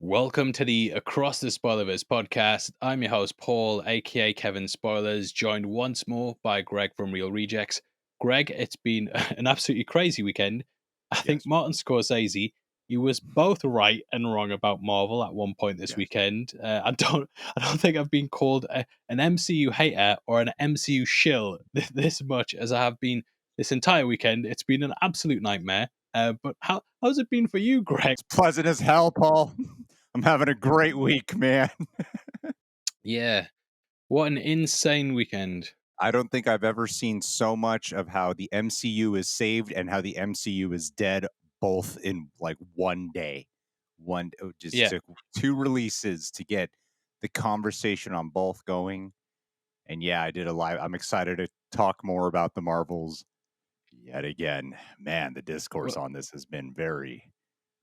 Welcome to the Across the Spoilerverse podcast. I'm your host, Paul, aka Kevin Spoilers, joined once more by Greg from Real Rejects. Greg, it's been an absolutely crazy weekend. I think Yes. Martin Scorsese, he was both right and wrong about Marvel at one point this Yes. weekend. I don't think I've been called an MCU hater or an MCU shill this much as I have been this entire weekend. It's been an absolute nightmare. But how's it been for you, Greg? It's pleasant as hell, Paul. I'm having a great week, man. Yeah. What an insane weekend. I don't think I've ever seen so much of how the MCU is saved and how the MCU is dead, both in like one day. It just Yeah. took two releases to get the conversation on both going. And yeah, I did a live. I'm excited to talk more about the Marvels yet again. Man, the discourse Well, on this has been very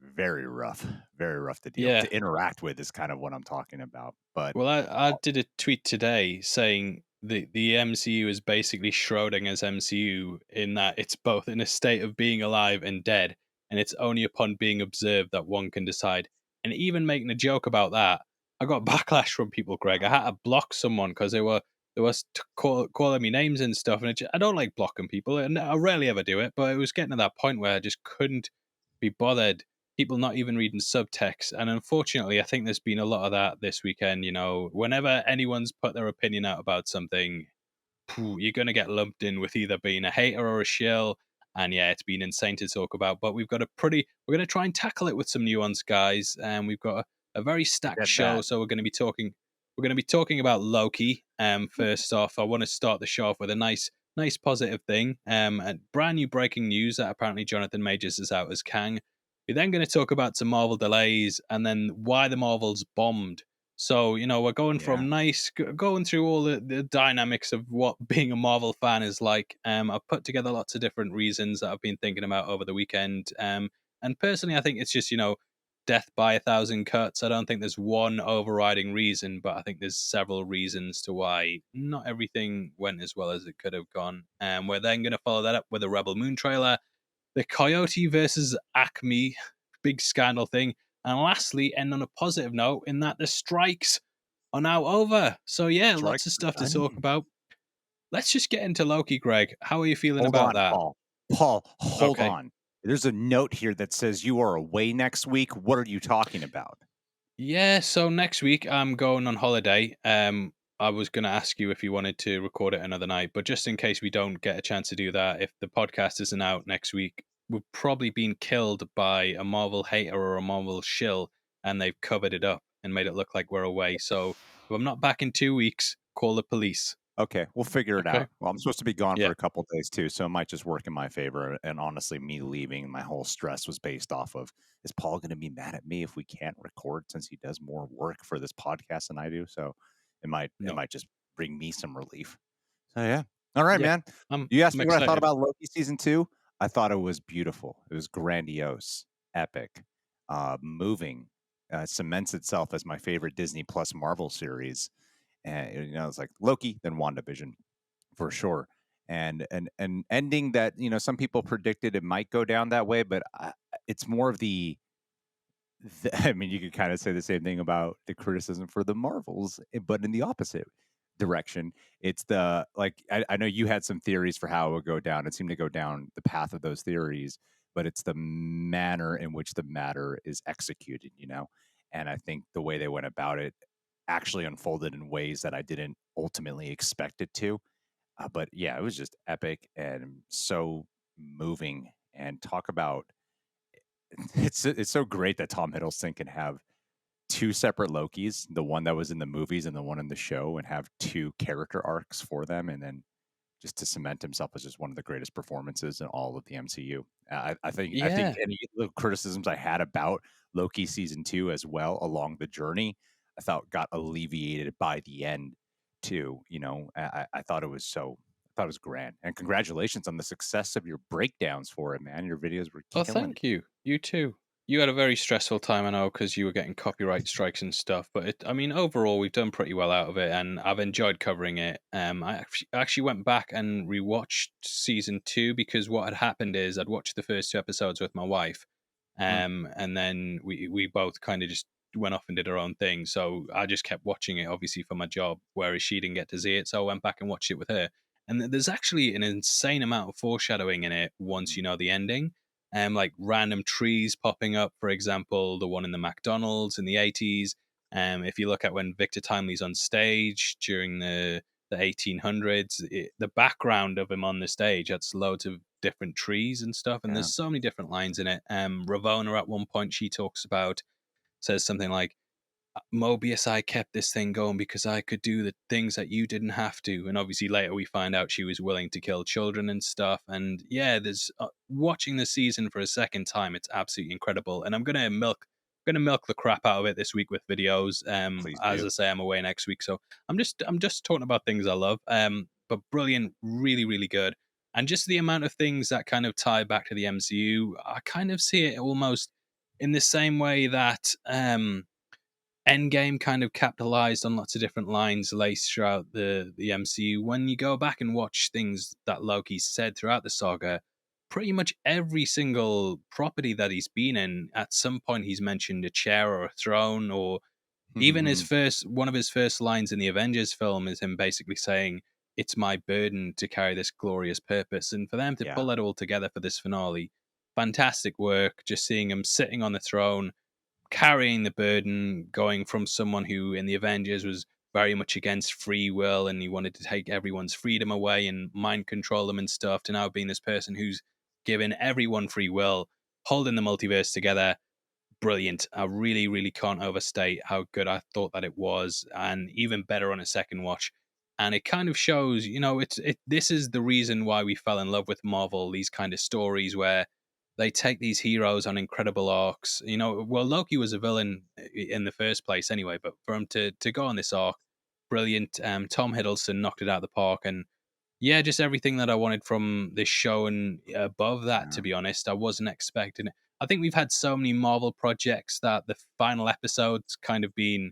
rough, very rough to deal yeah. to interact with is kind of what I'm talking about. But Well, I did a tweet today saying the MCU is basically Schrodinger's MCU in that it's both in a state of being alive and dead, and it's only upon being observed that one can decide. And even making a joke about that, I got backlash from people, Greg. I had to block someone because they were calling me names and stuff, and I don't like blocking people, and I rarely ever do it. But it was getting to that point where I just couldn't be bothered people not even reading subtext. And unfortunately, I think there's been a lot of that this weekend. You know, whenever anyone's put their opinion out about something, you're going to get lumped in with either being a hater or a shill. And yeah, it's been insane to talk about. But we're going to try and tackle it with some nuance, guys. And we've got a very stacked get show. that. So we're going to be talking about Loki. First off, I want to start the show off with a nice positive thing. And brand new breaking news that apparently Jonathan Majors is out as Kang. We're then going to talk about some Marvel delays and then why the Marvels bombed. So, you know, we're going Yeah. from going through all the dynamics of what being a Marvel fan is like. I've put together lots of different reasons that I've been thinking about over the weekend. And personally, I think it's just, death by a thousand cuts. I don't think there's one overriding reason, but I think there's several reasons to why not everything went as well as it could have gone. And we're then going to follow that up with a Rebel Moon trailer, the Coyote versus Acme big scandal thing, and lastly, end on a positive note in that the strikes are now over. So yeah, lots Strikes of are stuff to talk done. about. Let's just get into Loki, Greg. How are you feeling Hold about on, that? Paul. Paul, hold Okay. on. There's a note here that says you are away next week. What are you talking about? Yeah, so next week I'm going on holiday. I was going to ask you if you wanted to record it another night, but just in case we don't get a chance to do that, if the podcast isn't out next week, we've probably been killed by a Marvel hater or a Marvel shill, and they've covered it up and made it look like we're away. So if I'm not back in 2 weeks, call the police. Okay, we'll figure it Okay. out. Well, I'm supposed to be gone for Yeah. a couple days too, so it might just work in my favor. And honestly, me leaving, my whole stress was based off of, is Paul going to be mad at me if we can't record since he does more work for this podcast than I do? So it No. might just bring me some relief. So yeah. All right, Yeah. man. I'm You asked I'm me what I thought excited. about Loki season 2. I thought it was beautiful. It was grandiose, epic, moving. Cements itself as my favorite Disney Plus Marvel series. And it's like Loki, then WandaVision for sure. And an ending that some people predicted it might go down that way, but it's more of I mean, you could kind of say the same thing about the criticism for the Marvels, but in the opposite direction. It's the like I know you had some theories for how it would go down. It seemed to go down the path of those theories, but it's the manner in which the matter is executed. And I think the way they went about it actually unfolded in ways that I didn't ultimately expect it to. But yeah, it was just epic and so moving. And talk about it's so great that Tom Hiddleston can have two separate Lokis, the one that was in the movies and the one in the show, and have two character arcs for them, and then just to cement himself as just one of the greatest performances in all of the MCU. I think Yeah. any little criticisms I had about Loki season 2 as well along the journey, I thought got alleviated by the end too. I thought it was grand. And congratulations on the success of your breakdowns for it, man. Your videos were Oh, killing it. thank you. You too. You had a very stressful time, I know, because you were getting copyright strikes and stuff. But I mean, overall, we've done pretty well out of it, and I've enjoyed covering it. I actually went back and rewatched season 2 because what had happened is I'd watched the first 2 episodes with my wife, Mm. and then we both kind of just went off and did her own thing. So I just kept watching it, obviously for my job, whereas she didn't get to see it. So I went back and watched it with her. And there's actually an insane amount of foreshadowing in it once you Mm, know the ending. Like random trees popping up, for example, the one in the McDonald's in the 80s. If you look at when Victor Timely's on stage during the 1800s, the background of him on the stage has loads of different trees and stuff, and yeah. there's so many different lines in it. Ravona at one point she talks about says something like, Mobius, I kept this thing going because I could do the things that you didn't have to. And obviously, later we find out she was willing to kill children and stuff. And yeah, there's watching the season for a second time. It's absolutely incredible. And I'm gonna milk the crap out of it this week with videos. Please As I do. say, I'm away next week, so I'm just talking about things I love. But brilliant, really, really good. And just the amount of things that kind of tie back to the MCU, I kind of see it almost in the same way that Endgame kind of capitalized on lots of different lines laced throughout the MCU. When you go back and watch things that Loki said throughout the saga, pretty much every single property that he's been in, at some point he's mentioned a chair or a throne, or even his first one of his first lines in the Avengers film is him basically saying, "It's my burden to carry this glorious purpose." And for them to pull Yeah. that all together for this finale, fantastic work. Just seeing him sitting on the throne carrying the burden, going from someone who in the Avengers was very much against free will and he wanted to take everyone's freedom away and mind control them and stuff, to now being this person who's given everyone free will, holding the multiverse together. Brilliant. I really, really can't overstate how good I thought that it was, and even better on a second watch. And it kind of shows, this is the reason why we fell in love with Marvel, these kind of stories where they take these heroes on incredible arcs. Well, Loki was a villain in the first place anyway, but for him to go on this arc, brilliant. Tom Hiddleston knocked it out of the park, and yeah, just everything that I wanted from this show and above that, Yeah. to be honest. I wasn't expecting it. I think we've had so many Marvel projects that the final episode's kind of been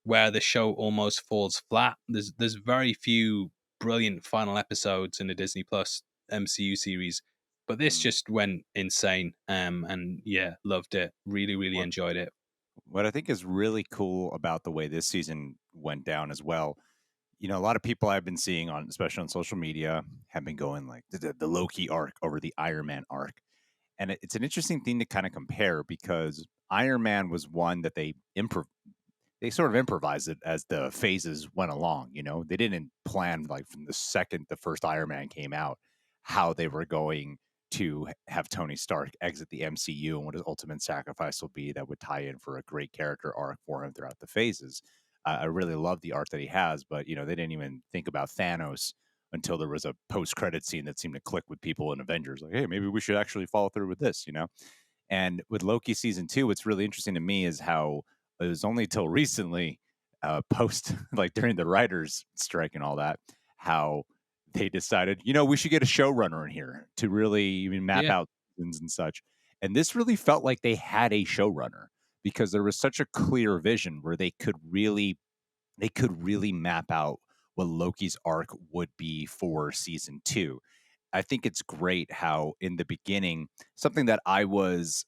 where the show almost falls flat. There's very few brilliant final episodes in the Disney Plus MCU series, but this Mm. just went insane. And yeah, loved it. Really, really What enjoyed it. what I think is really cool about the way this season went down as well, a lot of people I've been seeing on, especially on social media, have been going like the Loki arc over the Iron Man arc. And it's an interesting thing to kind of compare because Iron Man was one that they sort of improvised it as the phases went along. They didn't plan like from the second the first Iron Man came out how they were going to have Tony Stark exit the MCU and what his ultimate sacrifice will be that would tie in for a great character arc for him throughout the phases. I really love the arc that he has, but they didn't even think about Thanos until there was a post-credit scene that seemed to click with people in Avengers. Like, hey, maybe we should actually follow through with this. And with Loki season two, what's really interesting to me is how it was only till recently, post like during the writers' strike and all that, how they decided, we should get a showrunner in here to really even map Yeah, out seasons and such. And this really felt like they had a showrunner because there was such a clear vision where they could really map out what Loki's arc would be for season two. I think it's great how in the beginning, something that I was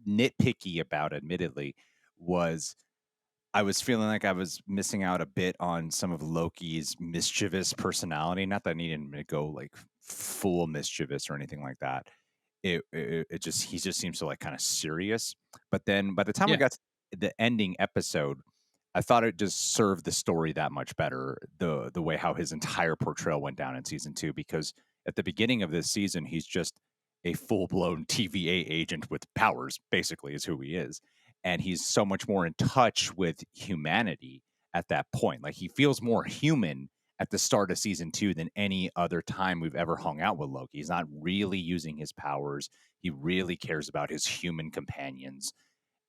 nitpicky about, admittedly, was I was feeling like I was missing out a bit on some of Loki's mischievous personality. Not that I needed him to go like full mischievous or anything like that. It just he just seems so like kind of serious. But then by the time we yeah, got to the ending episode, I thought it just served the story that much better. The way how his entire portrayal went down in season two, because at the beginning of this season, he's just a full blown TVA agent with powers. Basically, is who he is, and he's so much more in touch with humanity at that point. Like he feels more human at the start of season two than any other time we've ever hung out with Loki. He's not really using his powers. He really cares about his human companions.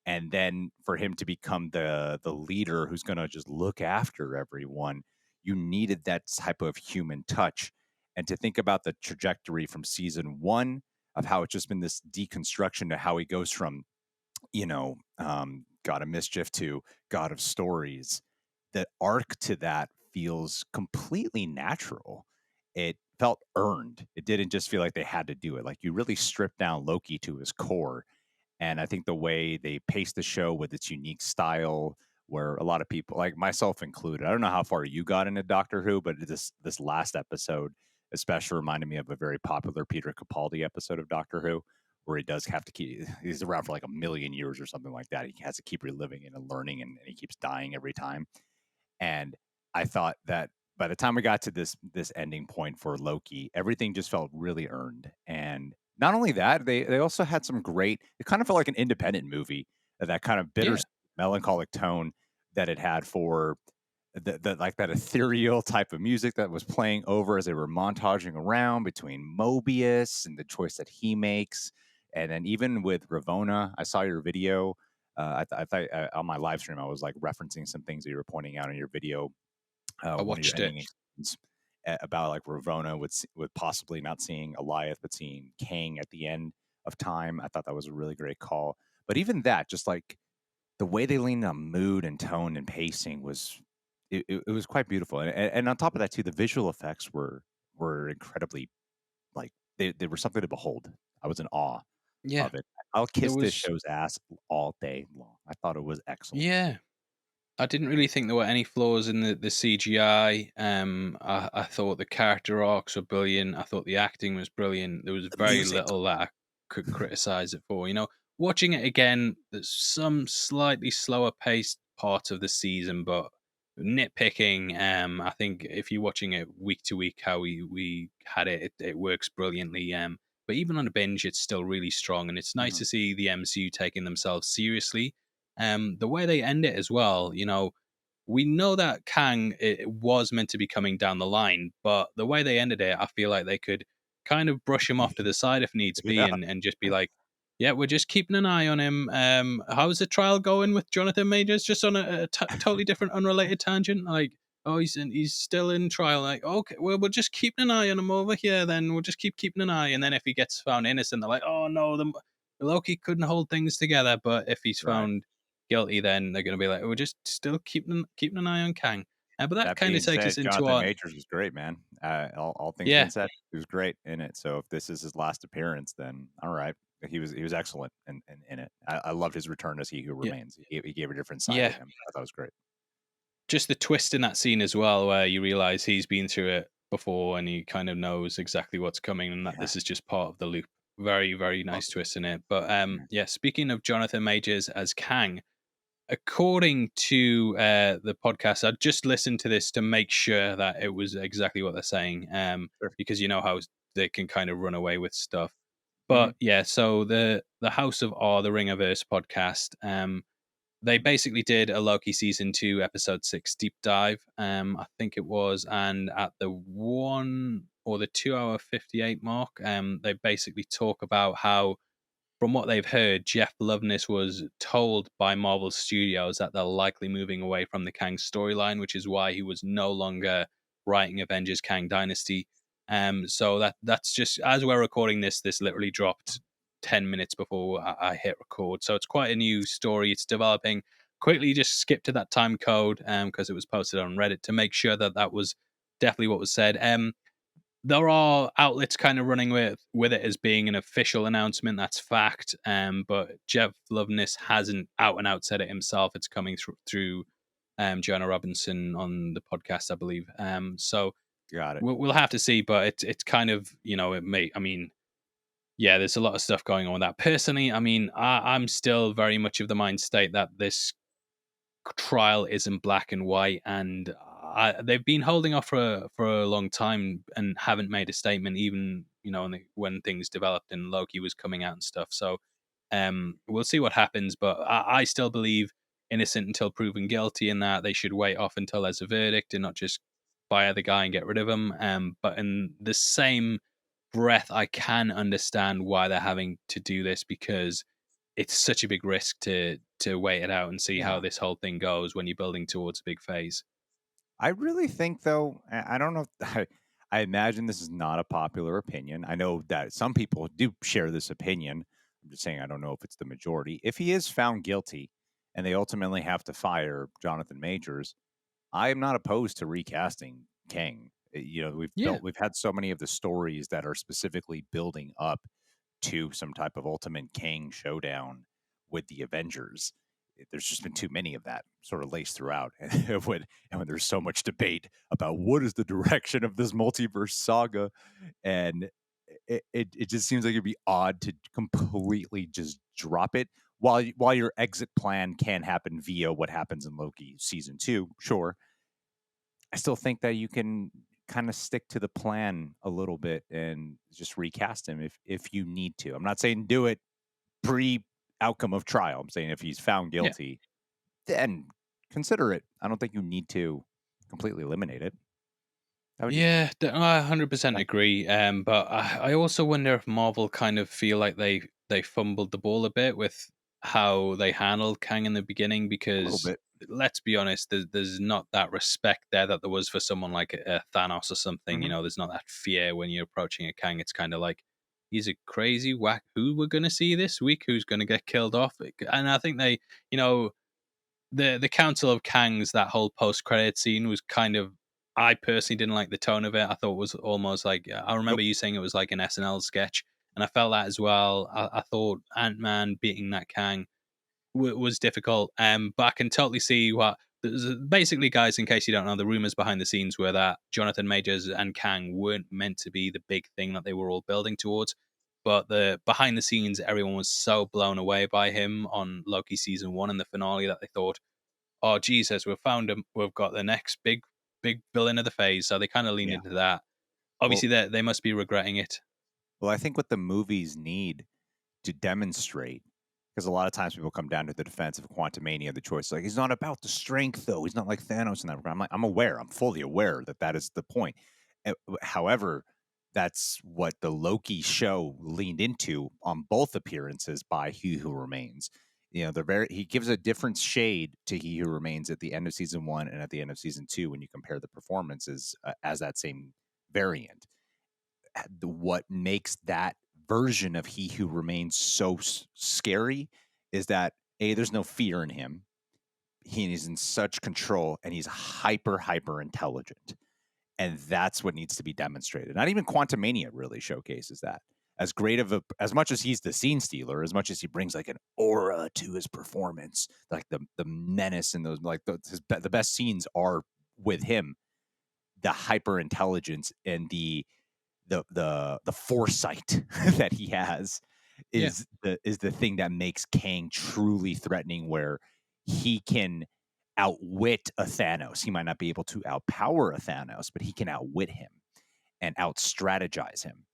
And then for him to become the leader who's going to just look after everyone, you needed that type of human touch. And to think about the trajectory from season one of how it's just been this deconstruction to how he goes from God of Mischief to God of Stories, the arc to that feels completely natural. It felt earned. It didn't just feel like they had to do it. Like you really stripped down Loki to his core And I think the way they paced the show with its unique style, where a lot of people, like myself included, I don't know how far you got into Doctor Who, but this last episode especially reminded me of a very popular Peter Capaldi episode of Doctor Who, where he does have to keep, he's around for like a million years or something like that. He has to keep reliving it and learning, and he keeps dying every time. And I thought that by the time we got to this ending point for Loki, everything just felt really earned. And not only that, they also had some great. It kind of felt like an independent movie, that kind of bitter, Yeah. melancholic tone that it had for the like that ethereal type of music that was playing over as they were montaging around between Mobius and the choice that he makes. And then even with Ravonna, I saw your video. I thought on my live stream, I was like referencing some things that you were pointing out in your video, I one of your watched it. ending experience, about like Ravonna with possibly not seeing Eliath, but seeing Kang at the end of time. I thought that was a really great call. But even that, just like the way they leaned on mood and tone and pacing was, it was quite beautiful. And on top of that too, the visual effects were incredibly, like they were something to behold. I was in awe Yeah. of it. I'll There kiss this was show's ass all day long. I thought it was excellent. yeah. I didn't really think there were any flaws in the CGI. I thought the character arcs were brilliant. I thought the acting was brilliant. There was The very music, little that I could criticize it for. Watching it again, there's some slightly slower paced parts of the season, but nitpicking. I think if you're watching it week to week, how we had it works brilliantly. But even on a binge, it's still really strong, and it's nice mhm, to see the MCU taking themselves seriously. The way they end it as well, we know that Kang it was meant to be coming down the line, but the way they ended it, I feel like they could kind of brush him off to the side if needs be, yeah, and just be like, "Yeah, we're just keeping an eye on him." How's the trial going with Jonathan Majors? Just on a totally different, unrelated tangent. Like, oh, he's still in trial. Like, okay, well, we're just keeping an eye on him over here. Then we'll just keeping an eye, and then if he gets found innocent, they're like, "Oh no, the Loki couldn't hold things together." But if he's right. found guilty, then they're going to be like, we're just still keeping an eye on Kang. But that That kind of being takes us said, into Jonathan our Majors was great, man. All things being yeah, said, he was great in it. So if this is his last appearance, then all right, he was excellent in it. I loved his return as He Who yeah, Remains. He gave a different side to yeah. him. I thought it was great. Just the twist in that scene as well, where you realize he's been through it before and he kind of knows exactly what's coming, and that Yeah, this is just part of the loop. Very, very nice totally. twist in it. But Mhm. yeah, speaking of Jonathan Majors as Kang, according to the podcast, I just listened to this to make sure that it was exactly what they're saying, Sure. because you know how they can kind of run away with stuff. Hmm. But yeah, so the House of R, the Ringerverse podcast, they basically did a Loki season 2, episode 6 deep dive, I think it was, and at the 2 hour 58 mark, they basically talk about how, from what they've heard, Jeff Loveness was told by Marvel Studios that they're likely moving away from the Kang storyline, which is why he was no longer writing Avengers Kang Dynasty. So that's just, as we're recording this, this literally dropped 10 minutes before I hit record. So it's quite a new story. It's developing quickly. Just skip to that time code because it was posted on Reddit to make sure that that was definitely what was said. There are outlets kind of running with it as being an official announcement. That's fact. But Jeff Loveness hasn't out and out said it himself. It's coming through Joanna Robinson on the podcast, I believe. So Got it. we'll have to see. But it's kind of, it may. I mean, yeah, there's a lot of stuff going on with that. Personally, I mean, I'm still very much of the mind state that this trial isn't black and white, and they've been holding off for a long time and haven't made a statement, even when things developed and Loki was coming out and stuff. So we'll see what happens, but I still believe innocent until proven guilty, and that they should wait off until there's a verdict and not just fire the guy and get rid of him. But in the same breath, I can understand why they're having to do this, because it's such a big risk to wait it out and see how Yeah. this whole thing goes when you're building towards a big phase. I really think, though, I don't know. If, I imagine this is not a popular opinion. I know that some people do share this opinion. I'm just saying I don't know if it's the majority. If he is found guilty and they ultimately have to fire Jonathan Majors, I am not opposed to recasting Kang. We've Yeah, we've had so many of the stories that are specifically building up to some type of ultimate Kang showdown with the Avengers. There's just been too many of that sort of laced throughout. And when there's so much debate about what is the direction of this multiverse saga, and it just seems like it'd be odd to completely just drop it while your exit plan can happen via what happens in Loki season 2. Sure, I still think that you can kind of stick to the plan a little bit and just recast him if you need to. I'm not saying do it pre outcome of trial. I'm saying if he's found Yeah. guilty, then consider it. I don't think you need to completely eliminate it. That would just Yeah, I 100% a agree. But I also wonder if Marvel kind of feel like they fumbled the ball a bit with how they handled Kang in the beginning, little because bit. let's be honest, there's not that respect there that there was for someone like Thanos or something. Mhm. There's not that fear when you're approaching a Kang. It's kind of like he's a crazy whack. Who we're gonna see this week? Who's gonna get killed off? And I think they, you know, the Council of Kangs, that whole post credit scene was kind of. I personally didn't like the tone of it. I thought it was almost like I remember Nope. you saying it was like an SNL sketch, and I felt that as well. I thought Ant Man beating that Kang was difficult, but I can totally see what. Basically, guys, in case you don't know, the rumors behind the scenes were that Jonathan Majors and Kang weren't meant to be the big thing that they were all building towards. But the behind the scenes, everyone was so blown away by him on Loki season 1 and the finale that they thought, oh Jesus, we've found him. We've got the next big villain of the phase. So they kind of leaned Yeah. into that. Well, Obviously, they must be regretting it. I think what the movies need to demonstrate, because a lot of times people come down to the defense of Quantumania, the choice like he's not about the strength though. He's not like Thanos in that regard. I'm aware. I'm fully aware that that is the point. However, that's what the Loki show leaned into on both appearances by He Who Remains. He gives a different shade to He Who Remains at the end of season 1 and at the end of season 2 when you compare the performances as that same variant. What makes that version of He Who Remains so scary is that there's no fear in him. He's in such control and he's hyper intelligent, and that's what needs to be demonstrated. Not even Quantumania really showcases that. As much as he's the scene stealer, as much as he brings like an aura to his performance, like the menace and those like the best scenes are with him. The hyper intelligence and the foresight that he has Yeah, is the thing that makes Kang truly threatening, where he can outwit a Thanos. He might not be able to outpower a Thanos, but he can outwit him and out strategize him.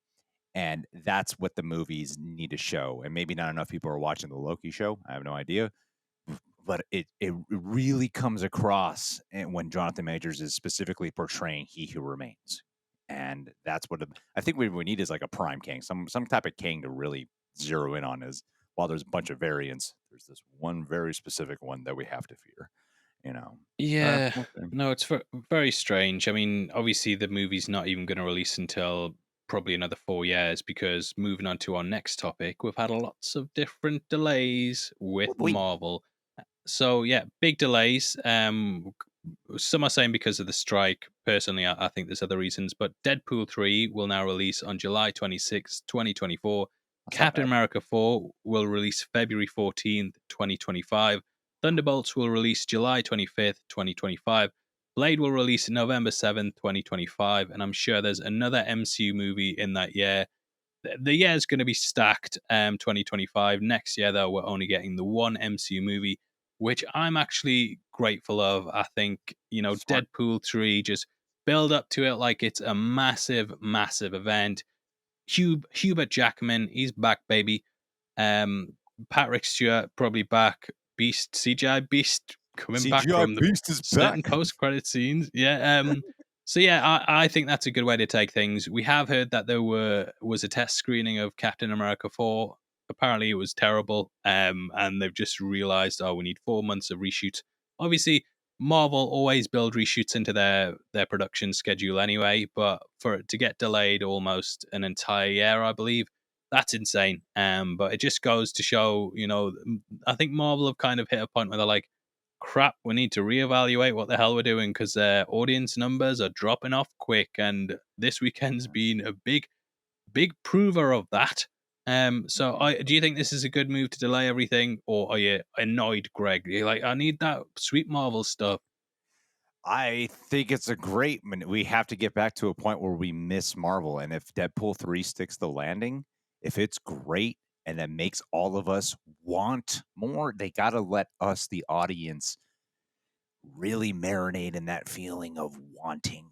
And that's what the movies need to show. And maybe not enough people are watching the Loki show. I have no idea. But it really comes across when Jonathan Majors is specifically portraying He Who Remains. And that's what I think we need is like a prime King, some type of King to really zero in on. Is while there's a bunch of variants, there's this one very specific one that we have to fear. You know, yeah. okay. No, it's very strange. I mean, obviously, the movie's not even going to release until probably another 4 years, because moving on to our next topic, we've had lots of different delays with We Marvel. So yeah, big delays. Some are saying because of the strike. Personally, I think there's other reasons. But Deadpool 3 will now release on July 26th, 2024. that's not Captain bad. America 4 will release February 14th, 2025. Thunderbolts will release July 25th, 2025. Blade will release November 7th, 2025. And I'm sure there's another MCU movie in that year. The year is going to be stacked. 2025. Next year, though, we're only getting the one MCU movie, which I'm actually grateful of. I think, Smart. Deadpool 3, just build up to it like it's a massive event. Hubert Jackman, he's back, baby. Um, Patrick Stewart probably back. Beast, CGI Beast coming back CGI from the Beast is certain back. post credit scenes. Yeah. So yeah, I think that's a good way to take things. We have heard that there was a test screening of Captain America 4. Apparently, it was terrible. And they've just realized, oh, we need 4 months of reshoots. Obviously, Marvel always build reshoots into their production schedule anyway, but for it to get delayed almost an entire year, I believe, that's insane. But it just goes to show, I think Marvel have kind of hit a point where they're like, crap, we need to reevaluate what the hell we're doing, because their audience numbers are dropping off quick. And this weekend's been a big prover of that. So do you think this is a good move to delay everything, or are you annoyed, Greg? You're like, I need that sweet Marvel stuff. I think it's a great we have to get back to a point where we miss Marvel, and if Deadpool 3 sticks the landing, if it's great and that makes all of us want more, they gotta let us, the audience, really marinate in that feeling of wanting.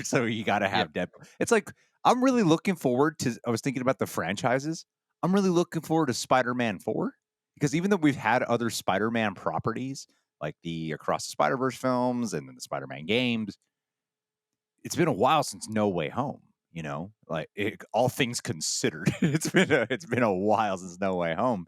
So you gotta Yeah. have Deadpool. It's like, I'm really looking forward to I was thinking about the franchises. I'm really looking forward to Spider-Man 4, because even though we've had other Spider-Man properties, like the Across the Spider-Verse films and then the Spider-Man games, it's been a while since No Way Home, you know? Like, all things considered, it's been a while since No Way Home,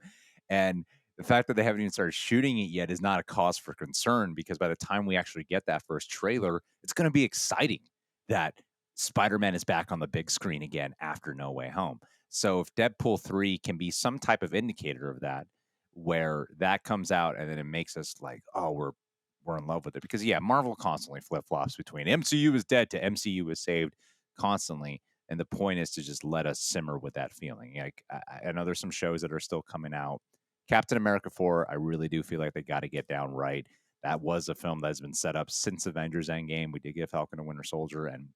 and the fact that they haven't even started shooting it yet is not a cause for concern, because by the time we actually get that first trailer, it's gonna be exciting that Spider-Man is back on the big screen again after No Way Home. So if Deadpool 3 can be some type of indicator of that, where that comes out and then it makes us like, "Oh, we're in love with it," because yeah, Marvel constantly flip flops between MCU is dead to MCU is saved constantly, and the point is to just let us simmer with that feeling. Like, I know there's some shows that are still coming out. Captain America 4, I really do feel like they got to get down right. That was a film that's been set up since Avengers Endgame. We did get Falcon and Winter Soldier, and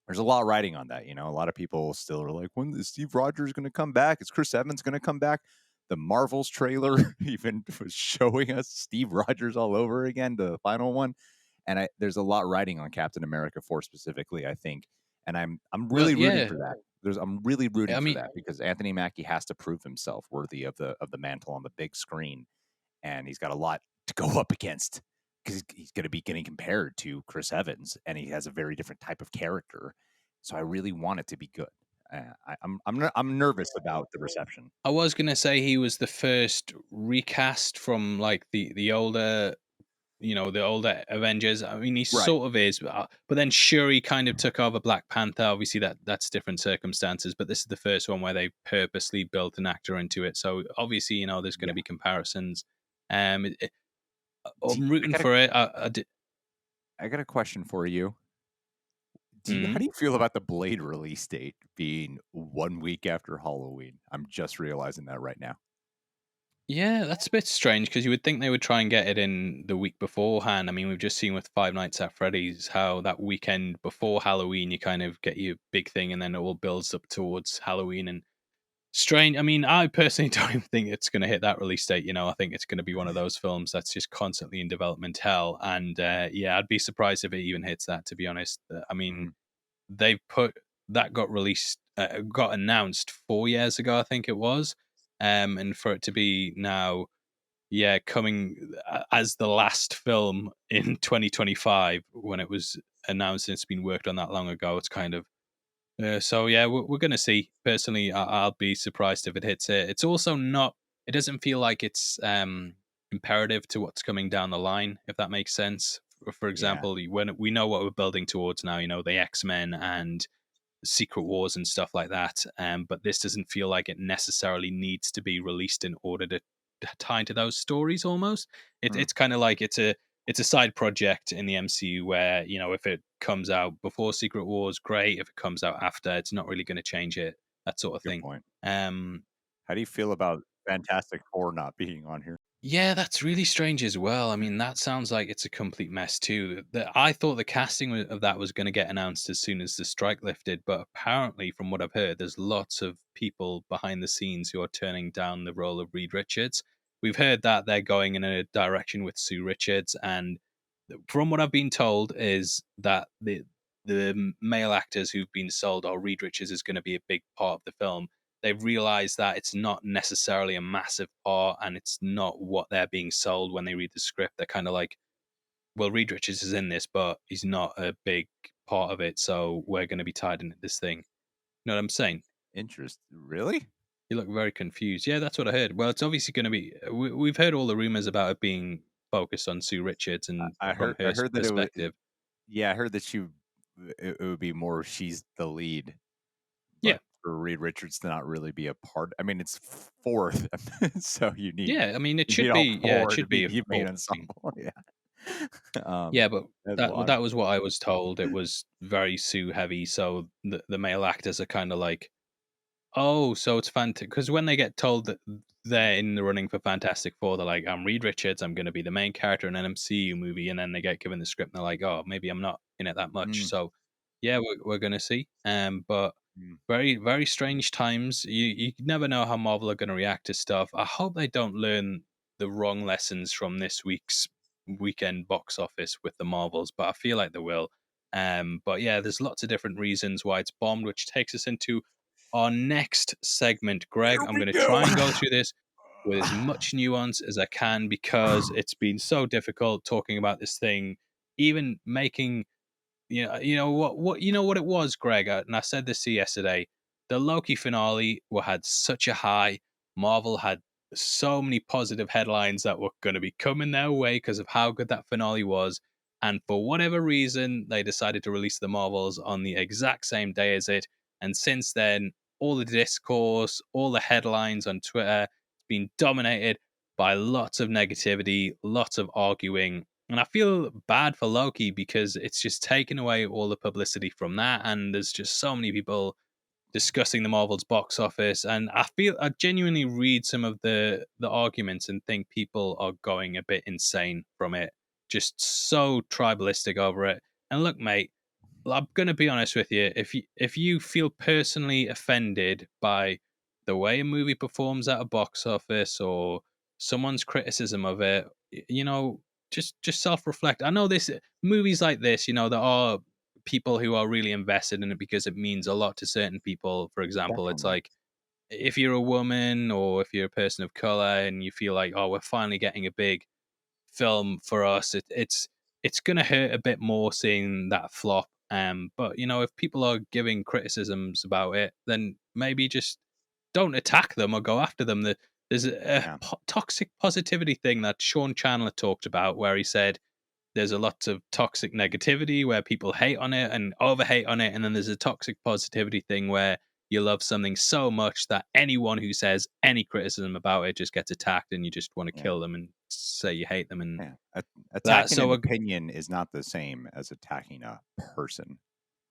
there's a lot riding on that. You know, a lot of people still are like, when is Steve Rogers going to come back? Is Chris Evans going to come back? The Marvels trailer even was showing us Steve Rogers all over again, the final one. And there's a lot riding on Captain America 4 specifically, I think. And I'm Well, really rooting yeah. for that. I'm really rooting I for mean, that because Anthony Mackie has to prove himself worthy of the mantle on the big screen, and he's got a lot to go up against because he's going to be getting compared to Chris Evans, and he has a very different type of character. So I really want it to be good. I'm nervous about the reception. I was gonna say he was the first recast from like the older, the older Avengers. I mean, he Right. sort of is, but then Shuri kind of took over Black Panther. Obviously, that's different circumstances, but this is the first one where they purposely built an actor into it. So obviously, there's going to Yeah. be comparisons. Um, it- it- Do, I'm I rooting got a for it. I got a question for you. How Mhm. do you feel about the Blade release date being 1 week after Halloween? I'm just realizing that right now. Yeah, that's a bit strange because you would think they would try and get it in the week beforehand. I mean, we've just seen with Five Nights at Freddy's how that weekend before Halloween, you kind of get your big thing and then it all builds up towards Halloween. And strange. I mean, I personally don't even think it's going to hit that release date. I think it's going to be one of those films that's just constantly in development hell. And yeah, I'd be surprised if it even hits that, to be honest. I mean, Mhm. they put that got released, got announced 4 years ago, I think it was. And for it to be now, yeah, coming as the last film in 2025 when it was announced and it's been worked on that long ago, it's kind of so yeah, we're gonna see. Personally, I'll be surprised if it hits it. It's also not. It doesn't feel like it's imperative to what's coming down the line, if that makes sense. For Yeah. example, when we know what we're building towards now, the X-Men and Secret Wars and stuff like that. But this doesn't feel like it necessarily needs to be released in order to tie into those stories. Almost, Mm, it's kind of like it's a side project in the MCU where if it comes out before Secret Wars, great. If it comes out after, it's not really going to change it. That sort of good thing. point. Um, How do you feel about Fantastic Four not being on here? Yeah, that's really strange as well. I mean, that sounds like it's a complete mess too. I thought the casting of that was going to get announced as soon as the strike lifted, but apparently, from what I've heard, there's lots of people behind the scenes who are turning down the role of Reed Richards. We've heard that they're going in a direction with Sue Richards, and from what I've been told, is that the male actors who've been sold, or Reed Richards is going to be a big part of the film. They've realized that it's not necessarily a massive part and it's not what they're being sold when they read the script. They're kind of like, well, Reed Richards is in this, but he's not a big part of it. So we're going to be tied into this thing. You know what I'm saying? Really? You look very confused. Yeah, that's what I heard. Well, it's obviously going to be. We've heard all the rumors about it being focused on Sue Richards and from I her heard that it was. perspective. Yeah, I heard that it would be more she's the lead, Yeah. but for Reed Richards to not really be a part. I mean, it's fourth, so Yeah. I mean, it you should need all be. Yeah, it four to should be be a the main full thing. ensemble. Yeah. Yeah, but That's that wild. was what I was told. It was very Sue heavy, so the male actors are kind of like Oh, so it's fantastic because when they get told that they're in the running for Fantastic Four, they're like, "I'm Reed Richards. I'm going to be the main character in an MCU movie," and then they get given the script, and they're like, "Oh, maybe I'm not in it that much." Mm, So, yeah, we're going to see. But mm. very very strange times. You never know how Marvel are going to react to stuff. I hope they don't learn the wrong lessons from this week's weekend box office with the Marvels, but I feel like they will. But yeah, there's lots of different reasons why it's bombed, which takes us into our next segment. Greg, Here I'm we going to go. try and go through this with as much nuance as I can because it's been so difficult talking about this thing, even making you know what it was, Greg, and I said this to you yesterday. The Loki finale had such a high. Marvel had so many positive headlines that were going to be coming their way because of how good that finale was. And for whatever reason, they decided to release the Marvels on the exact same day as it. And since then, all the discourse, all the headlines on Twitter, it's been dominated by lots of negativity, lots of arguing, and I feel bad for Loki because it's just taken away all the publicity from that. And there's just so many people discussing the Marvel's box office. And I genuinely read some of the arguments and think people are going a bit insane from it. Just so tribalistic over it. And look, mate, I'm gonna be honest with you. If you feel personally offended by the way a movie performs at a box office or someone's criticism of it, just self reflect. I know this movies like this. There are people who are really invested in it because it means a lot to certain people. For example, it's Definitely. like if you're a woman or if you're a person of color and you feel like, oh, we're finally getting a big film for us. It's gonna hurt a bit more seeing that flop. But if people are giving criticisms about it, then maybe just don't attack them or go after them. There's a Yeah. toxic positivity thing that Sean Chandler talked about, where he said there's a lot of toxic negativity where people hate on it and over hate on it, and then there's a toxic positivity thing where you love something so much that anyone who says any criticism about it just gets attacked, and you just want to Yeah. kill them and say you hate them and Yeah. that. Attacking an So opinion is not the same as attacking a person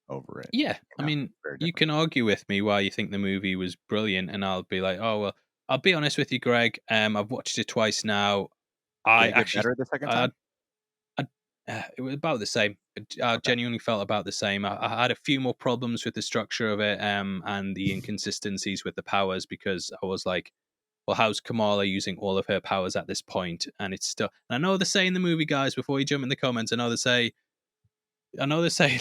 over it. yeah, You know, very you different. can argue with me why you think the movie was brilliant, and I'll be like, oh well. I'll be honest with you, Greg. I've watched it twice now. Did I it get actually, better the second I time? it was about the same. I Okay. genuinely felt about the same. I had a few more problems with the structure of it, and the inconsistencies with the powers because I was like, well, how's Kamala using all of her powers at this point? And it's still. And I know they say in the movie, guys, before you jump in the comments, I know they say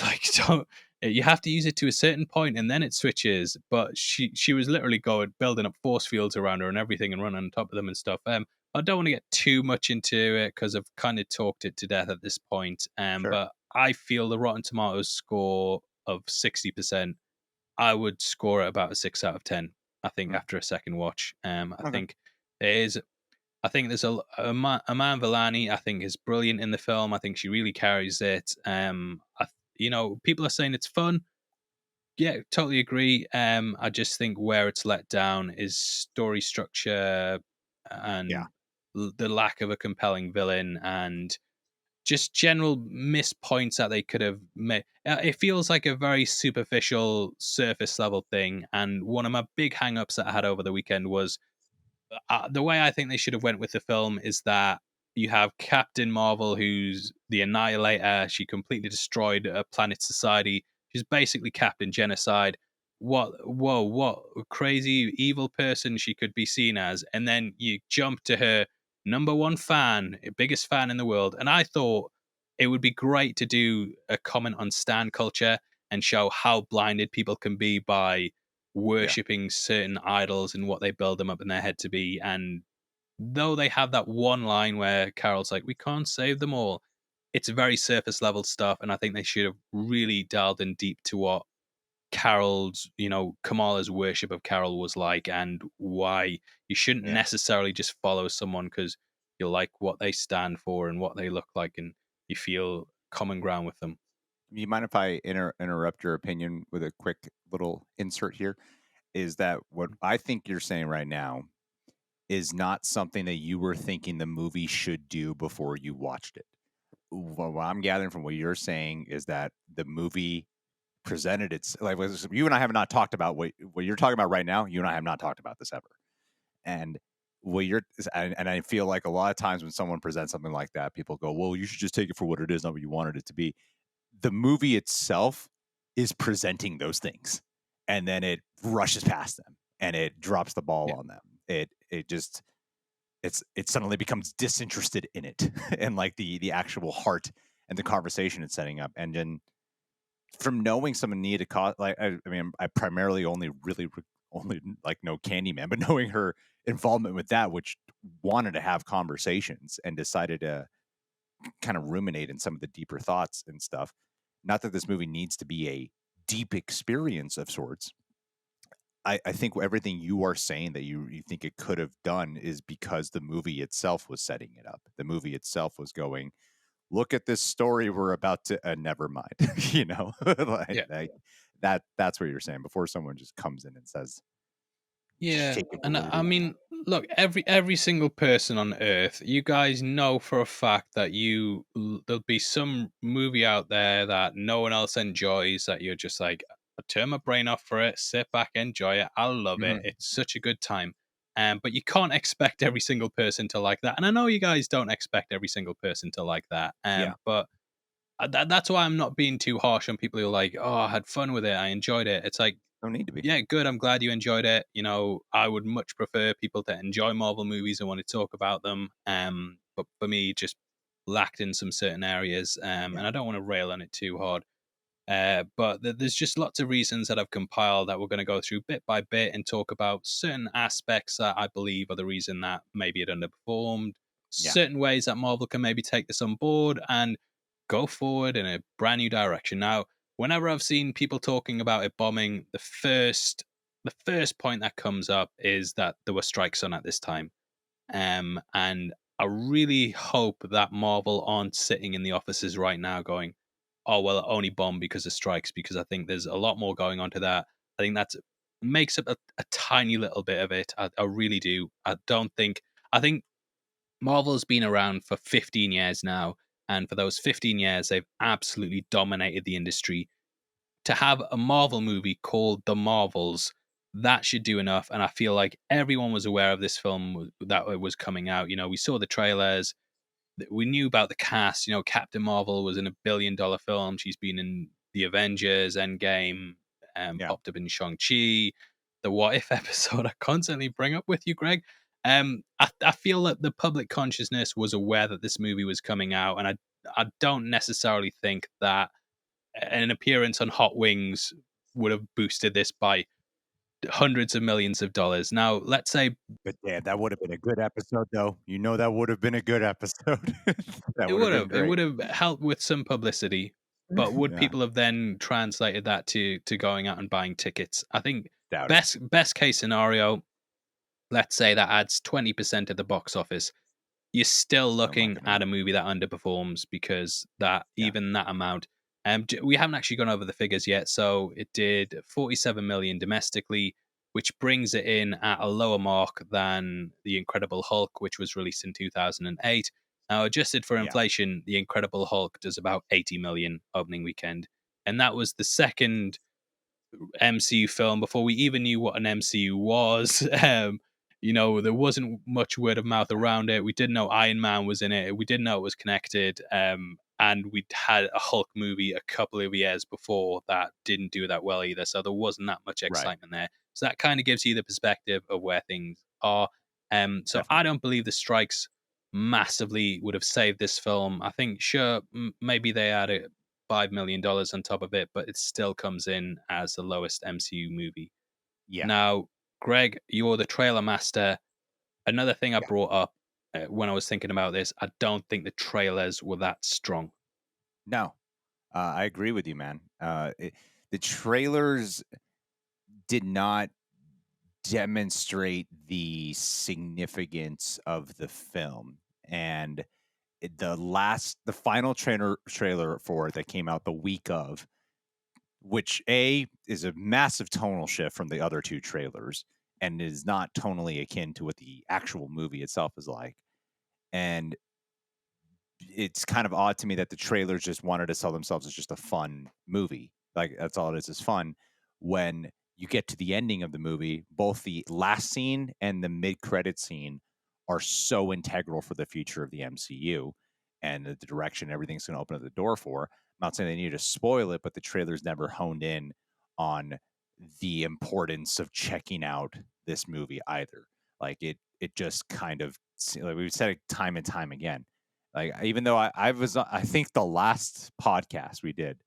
like don't you have to use it to a certain point and then it switches. But she was literally going building up force fields around her and everything and running on top of them and stuff. I don't want to get too much into it because I've kind of talked it to death at this point. Sure. But I feel the Rotten Tomatoes score of 60%. I would score it about a 6 out of 10. I think Mm. after a second watch, I Okay. think there is I think there's a man Villani. I think is brilliant in the film. I think she really carries it. People are saying it's fun. Yeah, totally agree. I just think where it's let down is story structure Yeah. and the lack of a compelling villain and just general missed points that they could have made. It feels like a very superficial, surface level thing. And one of my big hang-ups that I had over the weekend was the way I think they should have went with the film is that you have Captain Marvel, who's the Annihilator. She completely destroyed a planet society. She's basically Captain Genocide. What crazy evil person she could be seen as, and then you jump to her number one fan, biggest fan in the world, and I thought it would be great to do a comment on stan culture and show how blinded people can be by Yeah. worshipping certain idols and what they build them up in their head to be. And though they have that one line where Carol's like, "We can't save them all," it's very surface level stuff, and I think they should have really dialed in deep to what Kamala's worship of Carol was like, and why you shouldn't Yeah. necessarily just follow someone because you like what they stand for and what they look like, and you feel common ground with them. You mind if I interrupt your opinion with a quick little insert here? Is that what I think you're saying right now is not something that you were thinking the movie should do before you watched it? What I'm gathering from what you're saying is that the movie presented it's like you and I have not talked about what you're talking about right now. You and I have not talked about this ever. And what you're and I feel like a lot of times when someone presents something like that, people go, "Well, you should just take it for what it is, not what you wanted it to be." The movie itself is presenting those things, and then it rushes past them and it drops the ball Yeah. on them. It just it suddenly becomes disinterested in it and like the actual heart and the conversation it's setting up. And then from knowing someone needed to cause like I mean I primarily only really only like know Candyman, but knowing her involvement with that, which wanted to have conversations and decided to kind of ruminate in some of the deeper thoughts and stuff. Not that this movie needs to be a deep experience of sorts. I think everything you are saying that you think it could have done is because the movie itself was setting it up. The movie itself was going, look at this story we're about to never mind. You know, Yeah. like that's what you're saying before someone just comes in and says, just Yeah, take it for and what it I is. mean, look, every single person on Earth, you guys know for a fact that there'll be some movie out there that no one else enjoys that you're just like, I turn my brain off for it, sit back, enjoy it. I love it. Mhm. It's such a good time. But you can't expect every single person to like that, and I know you guys don't expect every single person to like that. Yeah, But that's why I'm not being too harsh on people who are like, oh, I had fun with it, I enjoyed it. It's like, don't need to be. yeah, good. I'm glad you enjoyed it. You know, I would much prefer people to enjoy Marvel movies and want to talk about them. But for me, just lacked in some certain areas. Yeah, And I don't want to rail on it too hard. But there's just lots of reasons that I've compiled that we're going to go through bit by bit and talk about certain aspects that I believe are the reason that maybe it underperformed, yeah, certain ways that Marvel can maybe take this on board and go forward in a brand new direction. Now, whenever I've seen people talking about it bombing, the first point that comes up is that there were strikes on at this time. And I really hope that Marvel aren't sitting in the offices right now going, "Oh well, it only bombed because of strikes." Because I think there's a lot more going on to that. I think that makes up a tiny little bit of it. I really do. I don't think. I think Marvel's been around for 15 years now, and for those 15 years, they've absolutely dominated the industry. To have a Marvel movie called The Marvels, that should do enough. And I feel like everyone was aware of this film that it was coming out. You know, we saw the trailers, we knew about the cast. You know, Captain Marvel was in a $1 billion film. She's been in the Avengers, Endgame, yeah. popped up in Shang Chi, the What If episode. I constantly bring up with you, Greg. I feel that the public consciousness was aware that this movie was coming out, and I don't necessarily think that an appearance on Hot Wings would have boosted this by hundreds of millions of dollars. Now, let's say But damn, that would have been a good episode, though. You know, that would have been a good episode. That it would have would been have. It great. would have helped with some publicity, but would Yeah, people have then translated that to going out and buying tickets? I think doubt it. best case scenario, let's say that adds 20% of the box office. You're still Still not looking gonna at a work. movie that underperforms because that Yeah, even that amount. We haven't actually gone over the figures yet. So it did 47 million domestically, which brings it in at a lower mark than The Incredible Hulk, which was released in 2008. Now, adjusted for yeah, inflation, The Incredible Hulk does about 80 million opening weekend, and that was the second MCU film before we even knew what an MCU was. You know, there wasn't much word of mouth around it. We didn't know Iron Man was in it. We didn't know it was connected. And we'd had a Hulk movie a couple of years before that didn't do that well either. So there wasn't that much right. excitement there. So that kind of gives you the perspective of where things are. So I Definitely. don't believe the strikes massively would have saved this film. I think, sure, maybe they had $5 million on top of it, but it still comes in as the lowest MCU movie. Yeah, Now, Greg, you're the trailer master. Another thing I yeah. brought up when I was thinking about this, I don't think the trailers were that strong. No, I agree with you, man. The trailers did not demonstrate the significance of the film, and the final trailer for it that came out the week of, which a is a massive tonal shift from the other two trailers, and is not tonally akin to what the actual movie itself is like. And it's kind of odd to me that the trailers just wanted to sell themselves as just a fun movie. like that's all it is fun. When you get to the ending of the movie, both the last scene and the mid-credit scene are so integral for the future of the MCU and the direction everything's going to open up the door for. I'm not saying they need to spoil it, but the trailers never honed in on the importance of checking out this movie either. Like it just kind of, like we've said it time and time again. Like even though I was, I think the last podcast we did,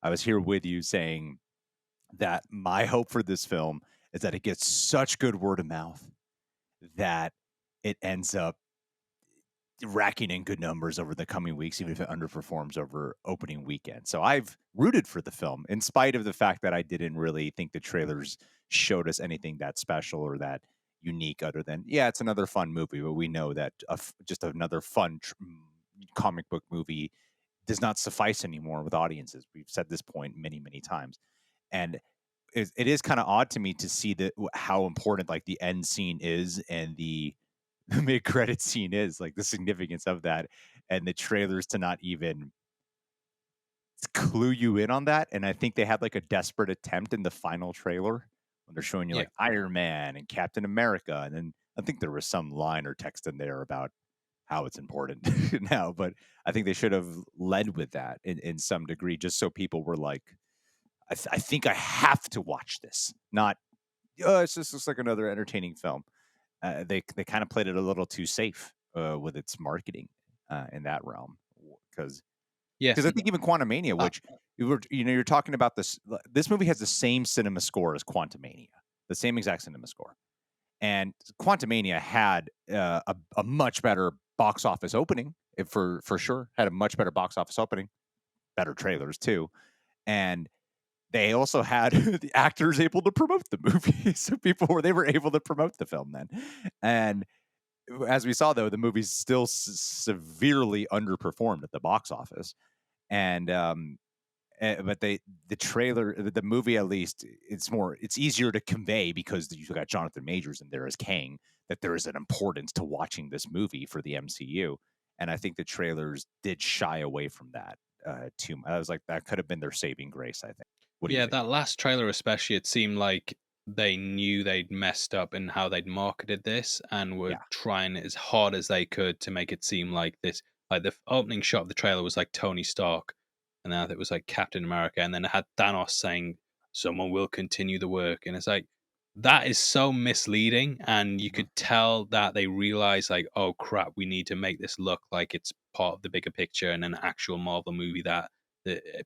I was here with you saying that my hope for this film is that it gets such good word of mouth that it ends up racking in good numbers over the coming weeks, even if it underperforms over opening weekend. So I've rooted for the film, in spite of the fact that I didn't really think the trailers showed us anything that special or that unique, other than, yeah, it's another fun movie, but we know that just another fun comic book movie does not suffice anymore with audiences. We've said this point many, many times. And it is kind of odd to me to see that how important like the end scene is and the mid credit scene is, like the significance of that, and the trailers to not even clue you in on that. And I think they had like a desperate attempt in the final trailer when they're showing you Yeah. like Iron Man and Captain America, and then I think there was some line or text in there about how it's important now. But I think they should have led with that in some degree, just so people were like, I think I have to watch this, not it's just looks like another entertaining film. They kind of played it a little too safe with its marketing in that realm, because Yes. I think even Quantumania, Uh, which you're talking about this movie has the same cinema score as Quantumania, the same exact cinema score, and Quantumania had a much better box office opening, for sure, had a much better box office opening, better trailers too, and they also had the actors able to promote the movie. So they were able to promote the film then. And as we saw, though, the movie's still severely underperformed at the box office. And but the trailer, the movie, at least it's easier to convey because you got Jonathan Majors in there as Kang, that there is an importance to watching this movie for the MCU. And I think the trailers did shy away from that too much. I was like, that could have been their saving grace, I think. What do you Yeah, think? that last trailer especially, it seemed like they knew they'd messed up in how they'd marketed this and were Yeah. trying as hard as they could to make it seem like this. Like the opening shot of the trailer was like Tony Stark, and then it was like Captain America, and then it had Thanos saying, "Someone will continue the work," and it's like that is so misleading, and you Mhm. could tell that they realized like, "Oh crap, we need to make this look like it's part of the bigger picture and an actual Marvel movie that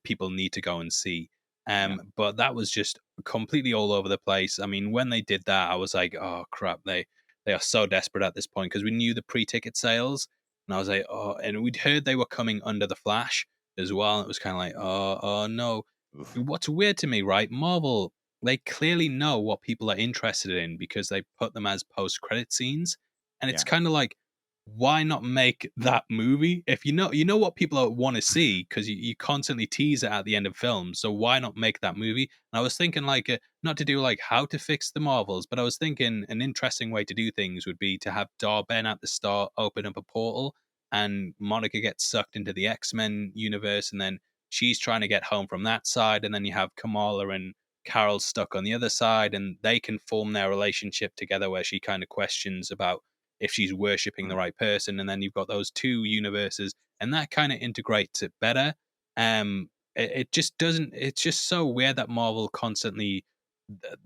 people need to go and see." Yeah. But that was just completely all over the place. I mean, when they did that, I was like, "Oh crap, they are so desperate at this point," because we knew the pre-ticket sales, and I was like, "Oh," and we'd heard they were coming under the Flash as well. And it was kind of like, "Oh no." Oof. What's weird to me, right? Marvel, they clearly know what people are interested in because they put them as post-credit scenes, and it's Yeah. kind of like, why not make that movie if you know what people want to see because you constantly tease it at the end of films, so why not make that movie? And I was thinking like not to do like how to fix the Marvels, but I was thinking an interesting way to do things would be to have Dar-Ben at the start open up a portal and Monica gets sucked into the X-Men universe, and then she's trying to get home from that side, and then you have Kamala and Carol stuck on the other side, and they can form their relationship together where she kind of questions about if she's worshipping the Mm. right person, and then you've got those two universes, and that kind of integrates it better. It just doesn't. It's just so weird that Marvel constantly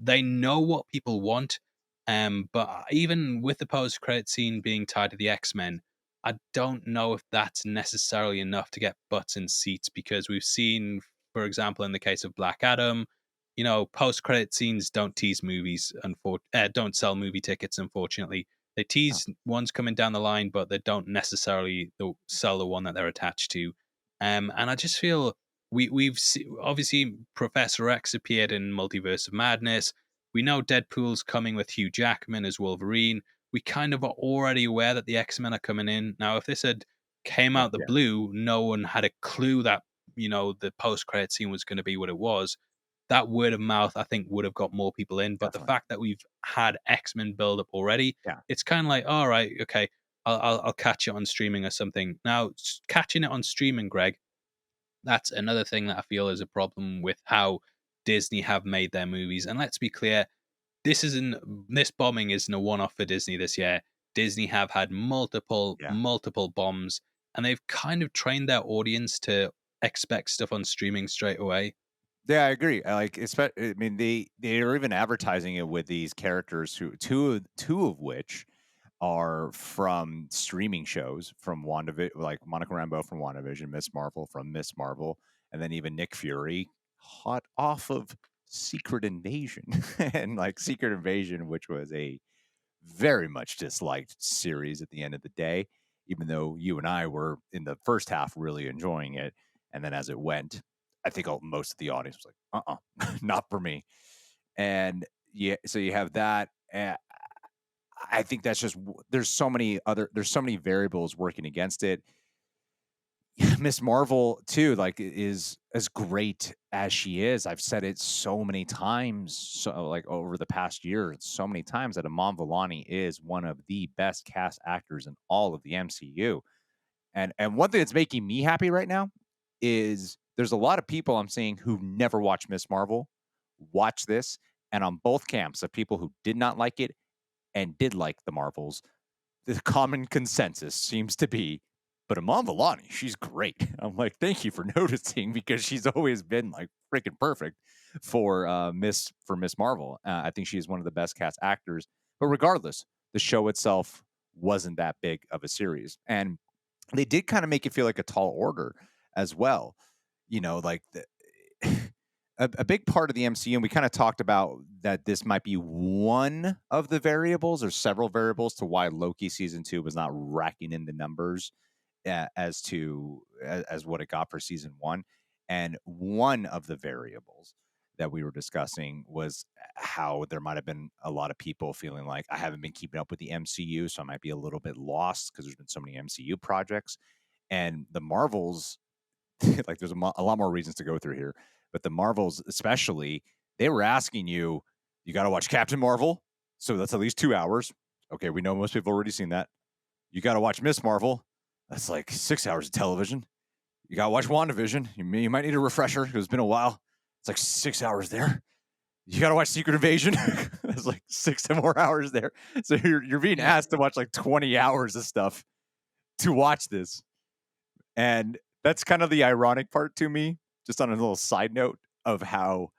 they know what people want. But even with the post credit scene being tied to the X Men, I don't know if that's necessarily enough to get butts in seats because we've seen, for example, in the case of Black Adam, post credit scenes don't tease movies, don't sell movie tickets, unfortunately. They Oh, tease ones coming down the line, but they don't necessarily sell the one that they're attached to. And I just feel obviously Professor X appeared in Multiverse of Madness. We know Deadpool's coming with Hugh Jackman as Wolverine. We kind of are already aware that the X Men are coming in. Now, if this had came well, out the yeah, blue, no one had a clue that the post credit scene was going to be what it was. That word of mouth, I think, would have got more people in. But the definitely. fact that we've had X Men build up already, Yeah. it's kind of like, all right, okay, I'll catch it on streaming or something. Now, catching it on streaming, Greg. That's another thing that I feel is a problem with how Disney have made their movies. And let's be clear, this bombing isn't a one-off for Disney this year. Disney have had Yeah. multiple bombs, and they've kind of trained their audience to expect stuff on streaming straight away. Yeah, I agree. I like, I mean, they are even advertising it with these characters who two of which are from streaming shows from WandaVision, like Monica Rambeau from WandaVision, Miss Marvel from Miss Marvel, and then even Nick Fury, hot off of Secret Invasion, and like Secret Invasion, which was a very much disliked series at the end of the day, even though you and I were in the first half really enjoying it. And then as it went, I think most of the audience was like, not for me. And yeah, so you have that. I think that's just, there's so many variables working against it. Miss Marvel too, like, is as great as she is. I've said it so many times, so like over the past year, so many times that Iman Vellani is one of the best cast actors in all of the MCU. And one thing that's making me happy right now is there's a lot of people I'm seeing who never watched Miss Marvel watch this, and on both camps of people who did not like it and did like the Marvels, the common consensus seems to be, but Iman Vellani, she's great. I'm like, thank you for noticing because she's always been like freaking perfect for Miss Marvel. I think she is one of the best cast actors. But regardless, the show itself wasn't that big of a series, and they did kind of make it feel like a tall order as well. You know, like a big part of the MCU, and we kind of talked about that this might be one of the variables or several variables to why Loki season 2 was not racking in the numbers as what it got for season 1. And one of the variables that we were discussing was how there might have been a lot of people feeling like I haven't been keeping up with the MCU, so I might be a little bit lost because there's been so many MCU projects. And the Marvels, like, there's a lot more reasons to go through here, but the Marvels, especially, they were asking you, you got to watch Captain Marvel. So that's at least 2 hours. Okay, we know most people have already seen that. You got to watch Miss Marvel. That's like 6 hours of television. You got to watch WandaVision. You might need a refresher because it's been a while. It's like 6 hours there. You got to watch Secret Invasion. That's like 6 more hours there. So you're being Yeah, asked to watch like 20 hours of stuff to watch this. And that's kind of the ironic part to me, just on a little side note of how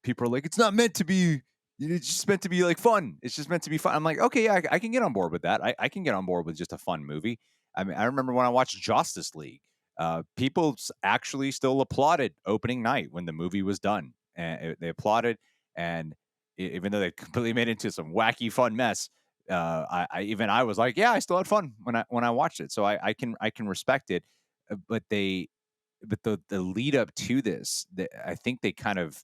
people are like, it's not meant to be, it's just meant to be like fun. It's just meant to be fun. I'm like, okay, yeah, I can get on board with that. I can get on board with just a fun movie. I mean, I remember when I watched Justice League, people actually still applauded opening night when the movie was done. And they applauded. And even though they completely made it into some wacky fun mess, I was like, yeah, I still had fun when I watched it. So I can respect it. But the lead up to this, I think they kind of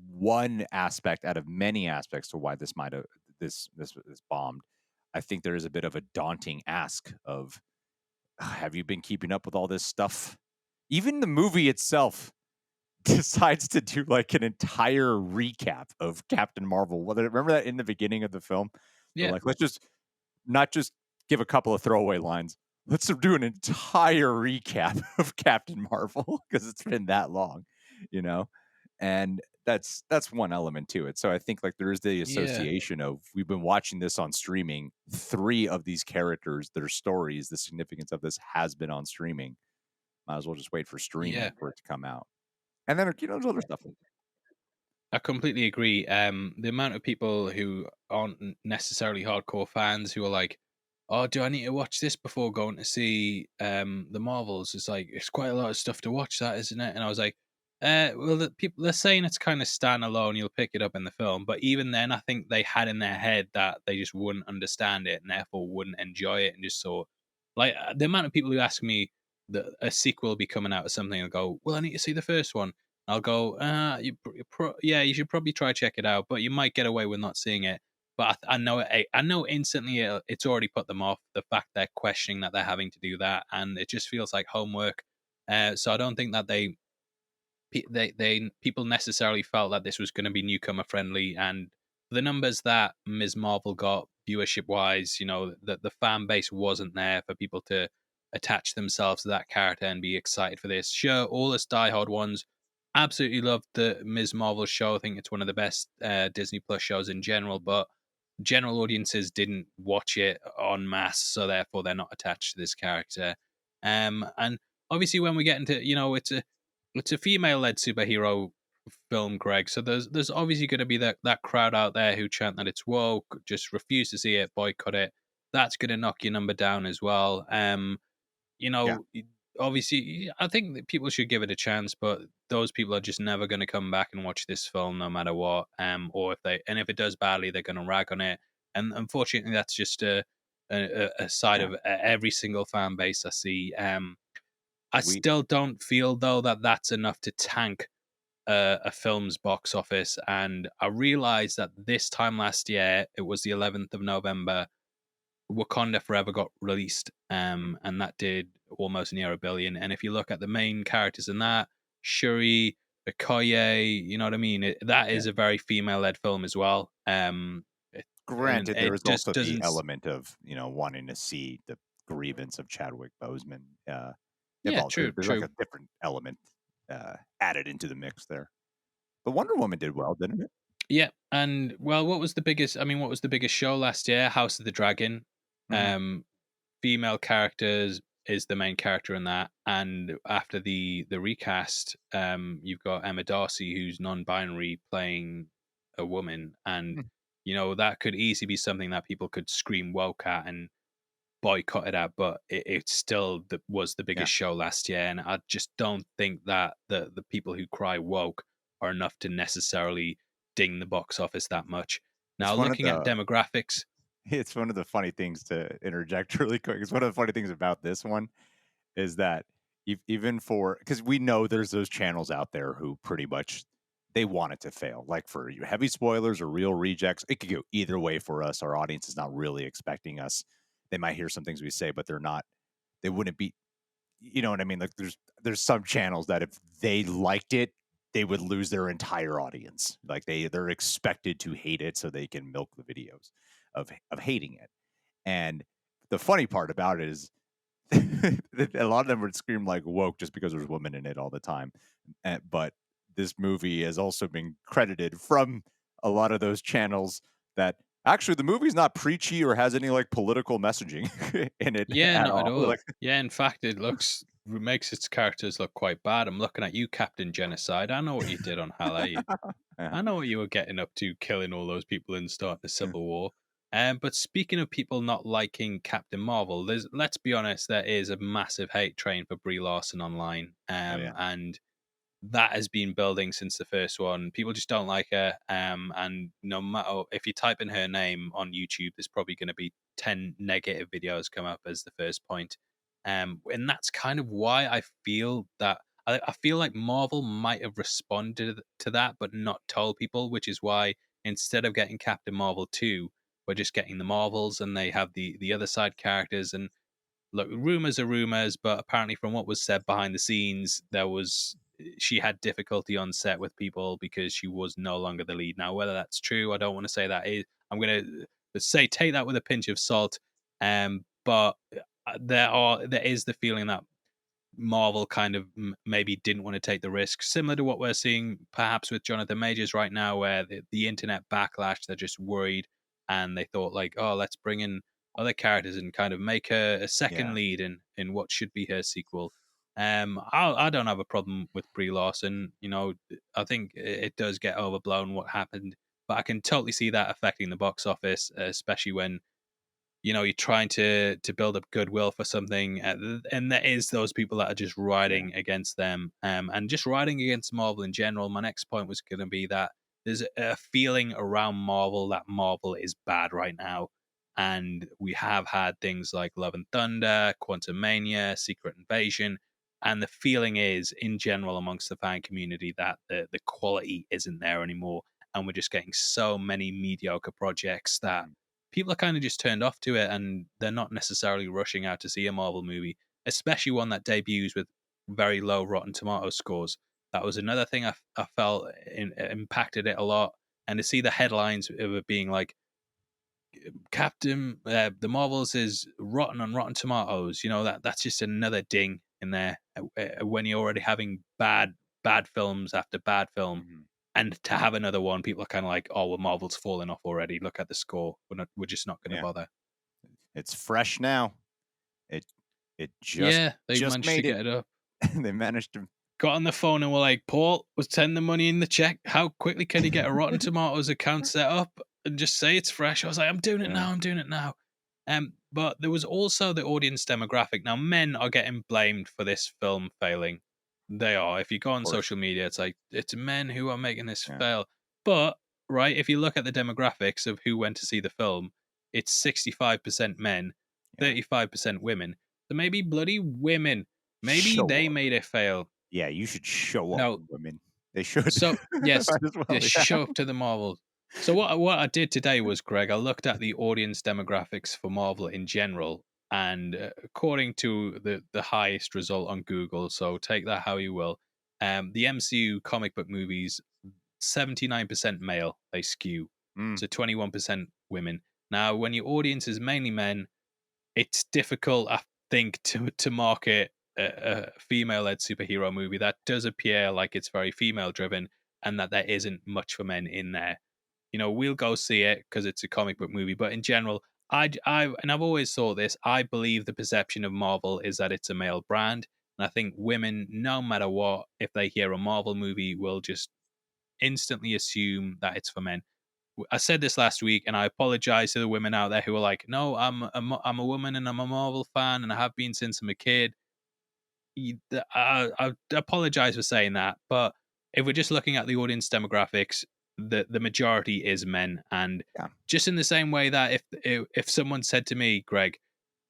one aspect out of many aspects to why this might have this bombed. I think there is a bit of a daunting ask of, have you been keeping up with all this stuff? Even the movie itself decides to do like an entire recap of Captain Marvel. Well, remember that in the beginning of the film, they're yeah, like, let's just not just give a couple of throwaway lines. Let's do an entire recap of Captain Marvel because it's been that long, you know? And that's one element to it. So I think like there is the yeah, association of we've been watching this on streaming. Three of these characters, their stories, the significance of this has been on streaming. Might as well just wait for yeah. streaming for it to come out. And then there's other stuff. I completely agree. The amount of people who aren't necessarily hardcore fans who are like, "Oh, do I need to watch this before going to see the Marvels?" It's like it's quite a lot of stuff to watch, that isn't it? And I was like, well, the people they're saying it's kind of standalone. You'll pick it up in the film, but even then, I think they had in their head that they just wouldn't understand it and therefore wouldn't enjoy it, and just saw like the amount of people who ask me that a sequel will be coming out or something and go, "Well, I need to see the first one." I'll go, yeah, you should probably try check it out, but you might get away with not seeing it. But I know I know instantly it's already put them off. The fact they're questioning that they're having to do that, and it just feels like homework. So I don't think that people necessarily felt that this was going to be newcomer friendly, and the numbers that Ms. Marvel got viewership wise, that the fan base wasn't there for people to attach themselves to that character and be excited for this. Sure, all us diehard ones absolutely loved the Ms. Marvel show. I think it's one of the best Disney Plus shows in general, but general audiences didn't watch it en masse, so therefore they're not attached to this character. And obviously, when we get into, it's a female led superhero film, Greg. So there's obviously going to be that crowd out there who chant that it's woke, just refuse to see it, boycott it. That's going to knock your number down as well. You Yeah, know, obviously, I think that people should give it a chance, but those people are just never going to come back and watch this film no matter what. Or if it does badly, they're going to rag on it. And unfortunately, that's just a side yeah. of every single fan base I see. I We still don't feel though that that's enough to tank a film's box office. And I realized that this time last year, it was the 11th of November, Wakanda Forever got released, mm, and that did almost near 1 billion. And if you look at the main characters in that, Shuri, Okoye, you know what I mean? That yeah. is a very female-led film as well. And Granted, there it is just also the doesn't. element of wanting to see the grievance of Chadwick Boseman Yeah, involved. true, There's like true. a different element added into the mix there. But Wonder Woman did well, didn't it? Yeah, and well, what was the biggest? I mean, what was the biggest show last year? House of the Dragon. Hmm. Um, Female characters is the main character in that, and after the recast, you've got Emma Darcy, who's non-binary, playing a woman, and that could easily be something that people could scream woke at and boycott it at, but it still was the Yeah, biggest show last year, and I just don't think that the people who cry woke are enough to necessarily ding the box office that much. Now, it's one of looking at the demographics, it's one of the funny things to interject really quick. It's one of the funny things about this one is that even for because we know there's those channels out there who pretty much they want it to fail. Like for heavy spoilers or real rejects, it could go either way for us. Our audience is not really expecting us. They might hear some things we say, but they're not. They wouldn't be. You know what I mean? Like there's some channels that if they liked it, they would lose their entire audience. Like they're expected to hate it so they can milk the videos of hating it. And the funny part about it is a lot of them would scream like woke just because there's women in it all the time. But this movie has also been credited from a lot of those channels that actually the movie's not preachy or has any like political messaging in it yeah, at not at all. all. Like, Yeah, in fact, it makes its characters look quite bad. I'm looking at you, Captain Genocide. I know what you did on Halle. yeah, I know what you were getting up to, killing all those people and starting a civil war. But speaking of people not liking Captain Marvel, let's be honest, there is a massive hate train for Brie Larson online, oh yeah, and that has been building since the first one. People just don't like her, and no matter if you type in her name on YouTube, there's probably going to be 10 negative videos come up as the first point. And that's kind of why I feel that I feel like Marvel might have responded to that, but not told people, which is why instead of getting Captain Marvel 2, we're just getting the Marvels, and they have the other side characters. And look, rumors are rumors, but apparently from what was said behind the scenes, she had difficulty on set with people because she was no longer the lead. Now, whether that's true, I don't want to say that is. I'm going to say take that with a pinch of salt. But there is the feeling that Marvel kind of maybe didn't want to take the risk, similar to what we're seeing perhaps with Jonathan Majors right now, where the internet backlash, they're just worried, and they thought like, oh, let's bring in other characters and kind of make her a second yeah. lead in what should be her sequel. I don't have a problem with Brie Larson. I think it does get overblown what happened, but I can totally see that affecting the box office, especially when you're trying to build up goodwill for something, and there is those people that are just Yeah. riding against them, and just riding against Marvel in general. My next point was going to be that there's a feeling around Marvel that Marvel is bad right now, and we have had things like Love and Thunder, Quantum Mania, Secret Invasion, and the feeling is in general amongst the fan community that the quality isn't there anymore, and we're just getting so many mediocre projects that Mm. people are kind of just turned off to it, and they're not necessarily rushing out to see a Marvel movie, especially one that debuts with very low Rotten Tomato scores. That was another thing I felt impacted it a lot. And to see the headlines of it being like The Marvels is rotten on Rotten Tomatoes. That's just another ding in there when you're already having bad films after bad film, Mhm. and to have another one, people are kind of like, "Oh, well, Marvel's fallen off already. Look at the score. We're just not going to Yeah, bother." it's fresh now. It it Yeah, they just managed to made it. get it up. They managed to. Got on the phone and were like, "Paul, was send the money in the check. How quickly can you get a Rotten Tomatoes account set up and just say it's fresh?" I was like, "I'm doing it Yeah, now. I'm doing it now." But there was also the audience demographic. Now, men are getting blamed for this film failing. They are. If you go of on course. social media, it's like it's men who are making this Yeah, fail. But right, if you look at the demographics of who went to see the film, it's 65% men, yeah. 35% women. So maybe bloody women. Maybe Show they up. made it fail. Yeah, you should show up, Now, women. They should. so yes, Might as yeah, well. Yeah. show up to the Marvel. So what I did today was, Greg, I looked at the audience demographics for Marvel in general, and according to the highest result on Google, so take that how you will. The MCU comic book movies, 79% male, they skew, Mm, so 21% women. Now, when your audience is mainly men, it's difficult, I think, to market a female-led superhero movie that does appear like it's very female-driven and that there isn't much for men in there. We'll go see it because it's a comic book movie, but in general, and I've always thought this. I believe the perception of Marvel is that it's a male brand, and I think women, no matter what, if they hear a Marvel movie, will just instantly assume that it's for men. I said this last week, and I apologize to the women out there who are like, "No, I'm a woman and I'm a Marvel fan, and I have been since I'm a kid." I apologize for saying that, but if we're just looking at the audience demographics, the majority is men, and yeah. just in the same way that if someone said to me, Greg,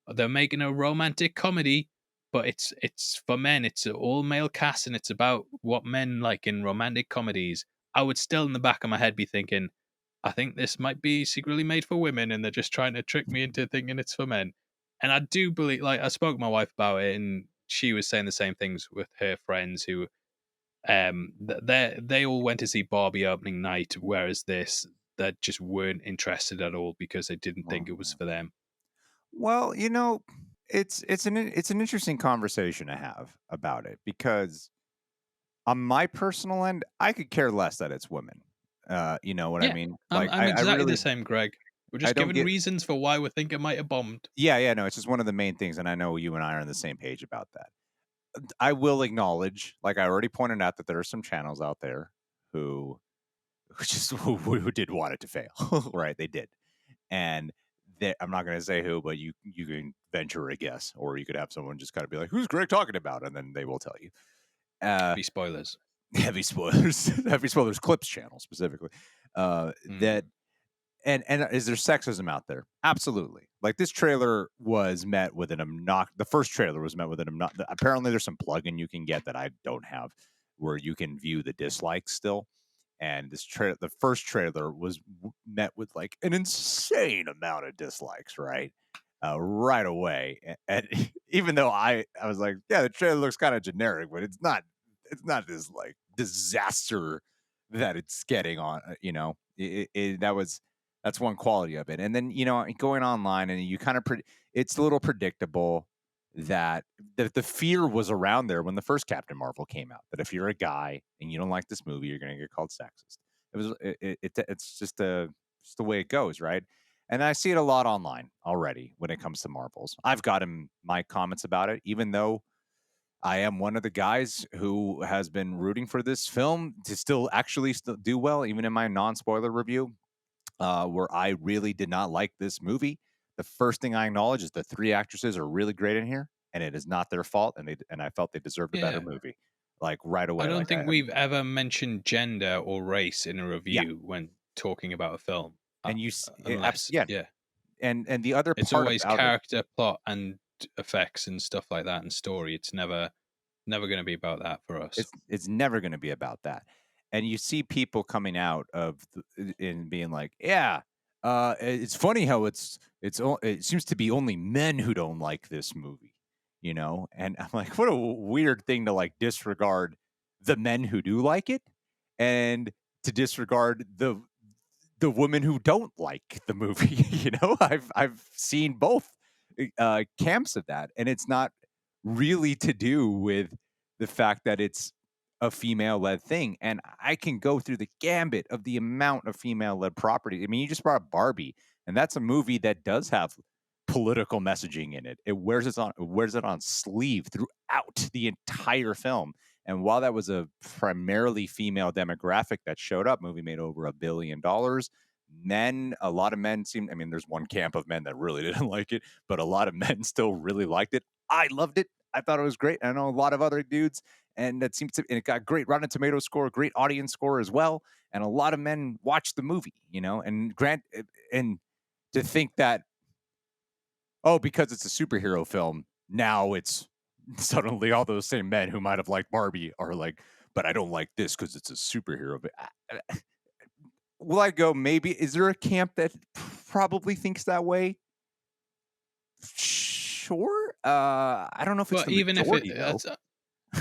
they're making a romantic comedy, but it's for men, it's an all male cast, and it's about what men like in romantic comedies, I would still in the back of my head be thinking, I think this might be secretly made for women, and they're just trying to trick me into thinking it's for men. And I do believe, like, I spoke to my wife about it, and she was saying the same things with her friends who, they all went to see Barbie opening night, whereas that just weren't interested at all because they didn't think Well, it was yeah. for them. Well, it's an interesting conversation to have about it because on my personal end, I could care less that it's women. You know what I Yeah, mean? I'm Like I'm I exactly the really same, Greg. We're I just don't giving get. reasons for why we think it might have bombed. Yeah, yeah, no, it's just one of the main things, and I know you and I are on the same page about that. I will acknowledge, like I already pointed out, that there are some channels out there who who did want it to fail, right? They did, and I'm not going to say who, but you can venture a guess, or you could have someone just kind of be like, "Who's Greg talking about?" and then they will tell you. Uh, Heavy spoilers. heavy spoilers, heavy spoilers, clips channel specifically. That Mm. and is there sexism out there? Absolutely. Like this trailer was met with an the first trailer was met with an apparently there's some plugin you can get that I don't have where you can view the dislikes still. And the first trailer was met with like an insane amount of dislikes, right? Right away. And even though I was like, yeah, the trailer looks kind of generic, but it's not this like disaster that it's getting on, that's one quality of it. And then, going online and you kind of, it's a little predictable that the fear was around there when the first Captain Marvel came out, that if you're a guy and you don't like this movie, you're going to get called sexist. It's just the way it goes, right? And I see it a lot online already when it comes to Marvels. I've gotten my comments about it, even though I am one of the guys who has been rooting for this film to still do well, even in my non-spoiler review, where I really did not like this movie. The first thing I acknowledge is the three actresses are really great in here, and it is not their fault, and I felt they deserved a better Yeah. movie, like right I away. don't Like think we've ever mentioned gender or race in a yeah, review when talking about a film, and you s- it, unless, yeah, yeah, and the other it's part always about it. character, plot, and effects and stuff like that, and story. It's never going to be about that for us. It's never going to be about that. And you see people coming out of and being like, "Yeah, it's funny how it seems to be only men who don't like this movie," And I'm like, what a weird thing to like disregard the men who do like it, and to disregard the women who don't like the movie. I've seen both camps of that, and it's not really to do with the fact that it's a female-led thing. And I can go through the gambit of the amount of female-led property. I mean, you just brought up Barbie, and that's a movie that does have political messaging in it. It wears it on sleeve throughout the entire film. And while that was a primarily female demographic that showed up, movie made over $1 billion. A lot of men seem, I mean, there's one camp of men that really didn't like it, but a lot of men still really liked it. I loved it. I thought it was great. I know a lot of other dudes, and and it got great Rotten Tomato score, great audience score as well. And a lot of men watched the movie, and to think that, oh, because it's a superhero film, now it's suddenly all those same men who might have liked Barbie are like, but I don't like this because it's a superhero. But will I go? Maybe. Is there a camp that probably thinks that way? Sure. I don't know if it's But the even if majority it though. that's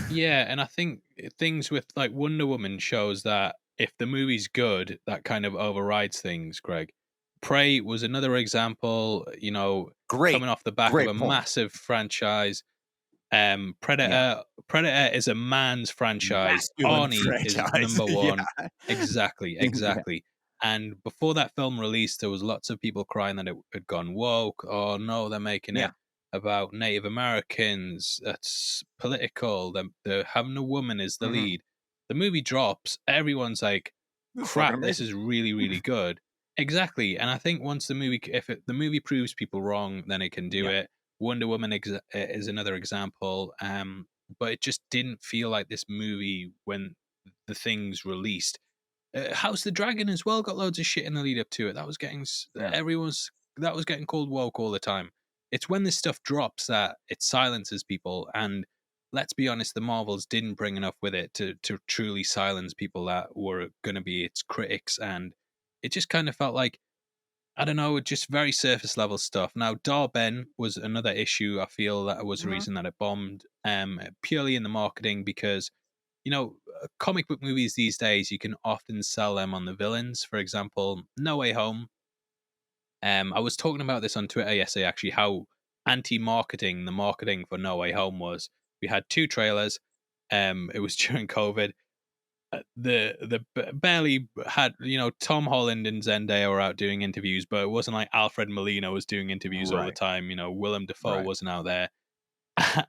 yeah, and I think things with like Wonder Woman shows that if the movie's good, that kind of overrides things, Greg. Prey was another example, Great, coming off the back of great a point. massive franchise. Yeah, Predator is a man's franchise. masculine Arnie is franchise. number Yeah, one. Exactly, yeah. exactly. And before that film released, there was lots of people crying that it had gone woke. Oh no, they're making Yeah. it about Native Americans. That's political. They're having a woman as the Mhm. lead. The movie drops. Everyone's like, It's fucking "Crap, this amazing. is really, really good." Exactly. And I think once the movie proves people wrong, then it can do Yeah, it. Wonder Woman is another example, but it just didn't feel like this movie when the things released. House the Dragon as well got loads of shit in the lead up to it. That was getting yeah, everyone's that was getting called woke all the time. It's when this stuff drops that it silences people. And let's be honest, the Marvels didn't bring enough with it to truly silence people that were going to be its critics. And it just kind of felt like I don't know, just very surface level stuff. Now, Darben was another issue. I feel that was the mhm, reason that it bombed, purely in the marketing because comic book movies these days you can often sell them on the villains. For example, No Way Home. I was talking about this on Twitter yesterday, actually, how anti-marketing the marketing for No Way Home was. We had two trailers. It was during COVID barely had Tom Holland and Zendaya were out doing interviews, but it wasn't like Alfred Molina was doing interviews all the right, time. Willem Dafoe right. wasn't out there,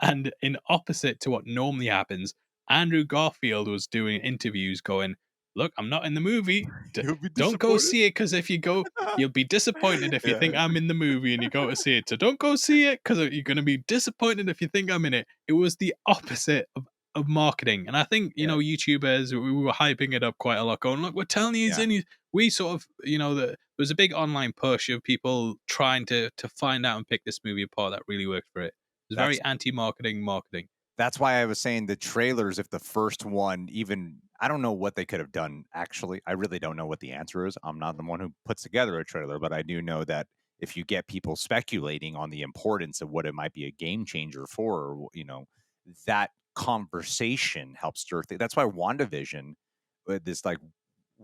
and in opposite to what normally happens, Andrew Garfield was doing interviews, going, "Look, I'm not in the movie. You'll be Don't go disappointed. see it because if you go, you'll be disappointed if you Yeah, think I'm in the movie and you go to see it. So don't go see it because you're going to be disappointed if you think I'm in it." It was the opposite of marketing, and I think yeah, YouTubers we were hyping it up quite a lot, going, "Look, we're telling you he's yeah, in." We sort of there was a big online push of people trying to find out and pick this movie apart that really worked for it. It was that's very anti-marketing marketing. That's why I was saying the trailers, if the first one even I don't know what they could have done, actually. I really don't know what the answer is. I'm not the one who puts together a trailer, but I do know that if you get people speculating on the importance of what it might be a game changer for, that conversation helps stir things. That's why WandaVision, this like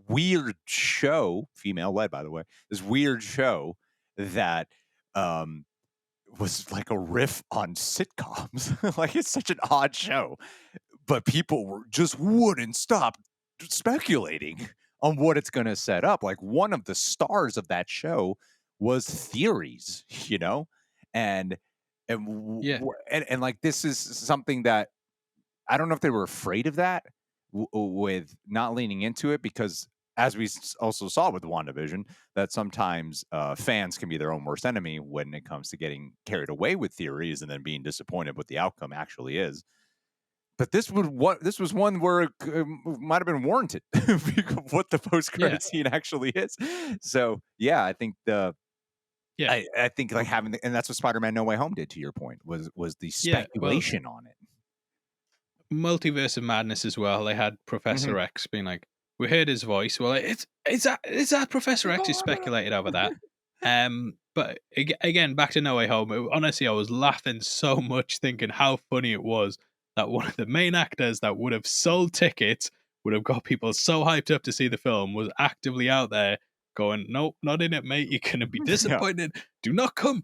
weird show, female led, by the way, this weird show that um was like a riff on sitcoms. Like it's such an odd show, but people just wouldn't stop speculating on what it's going to set up. Like one of the stars of that show was theories, and Yeah, and like this is something that I don't know if they were afraid of that with not leaning into it because as we also saw with WandaVision, that sometimes fans can be their own worst enemy when it comes to getting carried away with theories and then being disappointed what the outcome actually is. But this was one where it might have been warranted because of what the post yeah, credit scene actually is. So yeah, I think yeah, I think like having and that's what Spider-Man No Way Home did to your point was the yeah. Well, speculation on it. Multiverse of Madness as well. They had Mhm. Professor X being like, "We heard his voice." Well, it's that Professor X who speculated over that. But again, back to No Way Home. Honestly, I was laughing so much, thinking how funny it was that one of the main actors that would have sold tickets, would have got people so hyped up to see the film, was actively out there going, "Nope, not in it, mate. You're gonna be Yeah. disappointed. Do not come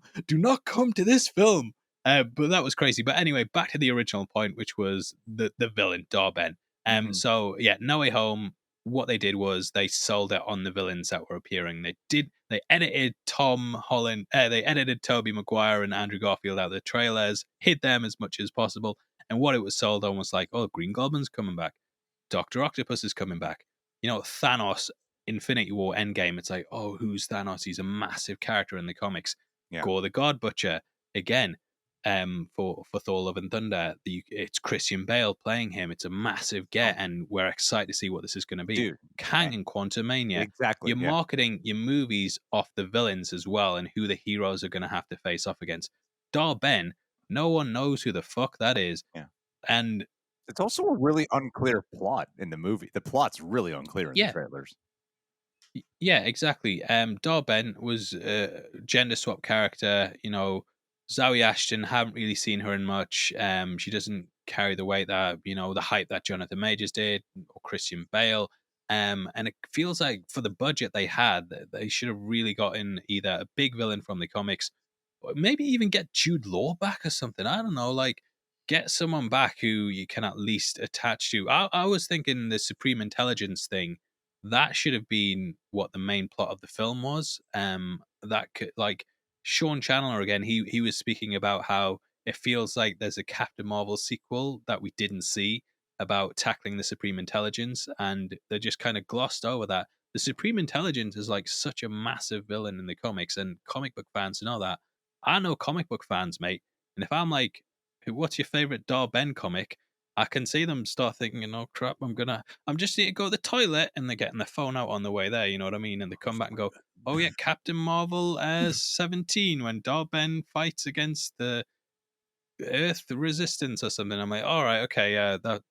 to this film." But that was crazy. But anyway, back to the original point, which was the villain, Darben. Hmm. So yeah, No Way Home. What they did was they sold it on the villains that were appearing. They edited Tom Holland, they edited Toby Maguire and Andrew Garfield out of the trailers, hid them as much as possible. And what it was sold on was like, oh, Green Goblin's coming back, Doctor Octopus is coming back. Thanos, Infinity War, Endgame. It's like, oh, who's Thanos? He's a massive character in the comics. Yeah. Gore the God Butcher again. For Thor: Love and Thunder, it's Christian Bale playing him. It's a massive Oh, get, and we're excited to see what this is going to be. dude. Kang and Quantumania. Exactly. You're Yeah. marketing your movies off the villains as well, and who the heroes are going to have to face off against. Dar-Ben, no one knows who the fuck that is, Yeah. and It's also a really unclear plot in the movie. The plot's really unclear in the yeah, trailers. Yeah, exactly. Dar-Ben was a gender swap character. Zoe Ashton, haven't really seen her in much. She doesn't carry the weight that, the hype that Jonathan Majors did or Christian Bale. And it feels like for the budget they had, they should have really gotten either a big villain from the comics, or maybe even get Jude Law back or something. I don't know, like get someone back who you can at least attach to. I was thinking the Supreme Intelligence thing, that should have been what the main plot of the film was. That could, like, Sean Chandler again. He was speaking about how it feels like there's a Captain Marvel sequel that we didn't see about tackling the Supreme Intelligence, and they just kind of glossed over that. The Supreme Intelligence is like such a massive villain in the comics, and comic book fans know that. I know comic book fans, mate, and if I'm like, "What's your favorite Dar-Ben comic?" I can see them start thinking, "Oh crap, I'm just need to go to the toilet," and they're getting their phone out on the way there. You know what I mean? And they come back and go, "Oh yeah, Captain Marvel 17 when Dar-Ben fights against the Earth Resistance or something." I'm like, "All right, okay, yeah, that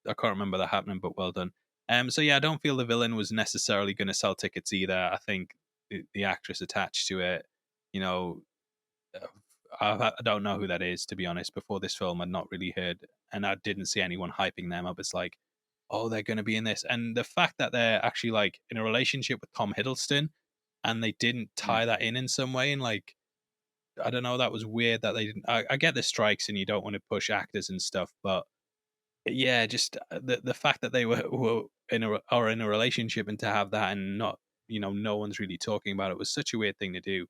I can't remember that happening, but well done." So yeah, I don't feel the villain was necessarily going to sell tickets either. I think the actress attached to it, you know, uh, I don't know who that is, to be honest. Before this film, I'd not really heard, and I didn't see anyone hyping them up. It's like, oh, they're going to be in this, and the fact that they're actually like in a relationship with Tom Hiddleston, and they didn't Mm. tie that in some way, and like, I don't know, that was weird that they didn't. I get the strikes, and you don't want to push actors and stuff, but yeah, just the fact that they were in a relationship, and to have that and not, no one's really talking about it, was such a weird thing to do.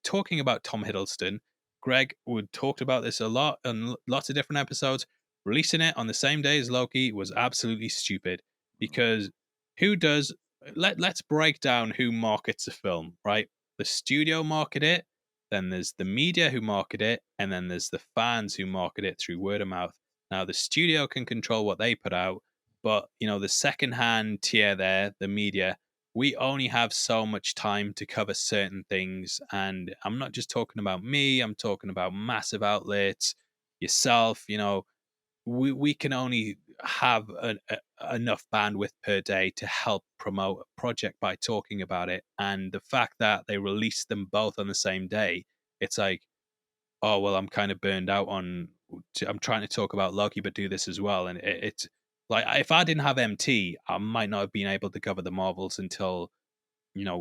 Talking about Tom Hiddleston, Greg would talked about this a lot on lots of different episodes. Releasing it on the same day as Loki was absolutely stupid, because who does let's break down who markets a film, right? The studio market it, then there's the media who market it, and then there's the fans who market it through word of mouth. Now the studio can control what they put out, but the secondhand tier there, the media, we only have so much time to cover certain things. And I'm not just talking about me, I'm talking about massive outlets, yourself, we can only have enough bandwidth per day to help promote a project by talking about it. And the fact that they released them both on the same day, it's like, oh well, I'm kind of burned out on. I'm trying to talk about Loki, but do this as well, and it's like, if I didn't have MT, I might not have been able to cover the Marvels until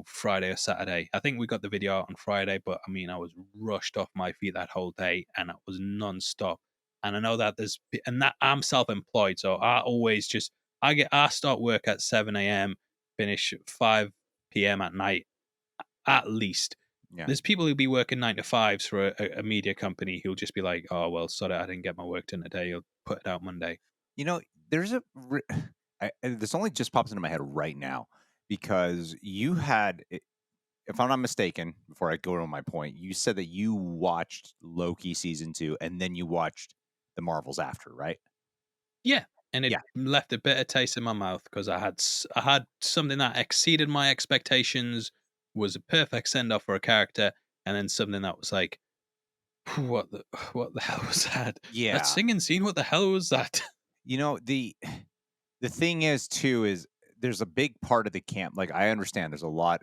Friday or Saturday. I think we got the video out on Friday, but I mean, I was rushed off my feet that whole day, and it was non-stop. And I know that and that I'm self-employed, so I always just I start work at 7 a.m., finish 5 p.m. at night at least. Yeah. There's people who'll be working 9 to 5s for a media company who'll just be like, "Oh well, sorry, I didn't get my work done today. You'll put it out Monday." You know, there's this only just pops into my head right now because you had, if I'm not mistaken, before I go to my point, you said that you watched Loki season 2 and then you watched the Marvels after, right? Yeah, and it Yeah. left a bitter taste in my mouth because I had something that exceeded my expectations, was a perfect send off for a character, and then something that was like, what the what the hell was that? That Yeah. singing scene, what the hell was that? You know, the thing is too is there's a big part of the camp. Like I understand there's a lot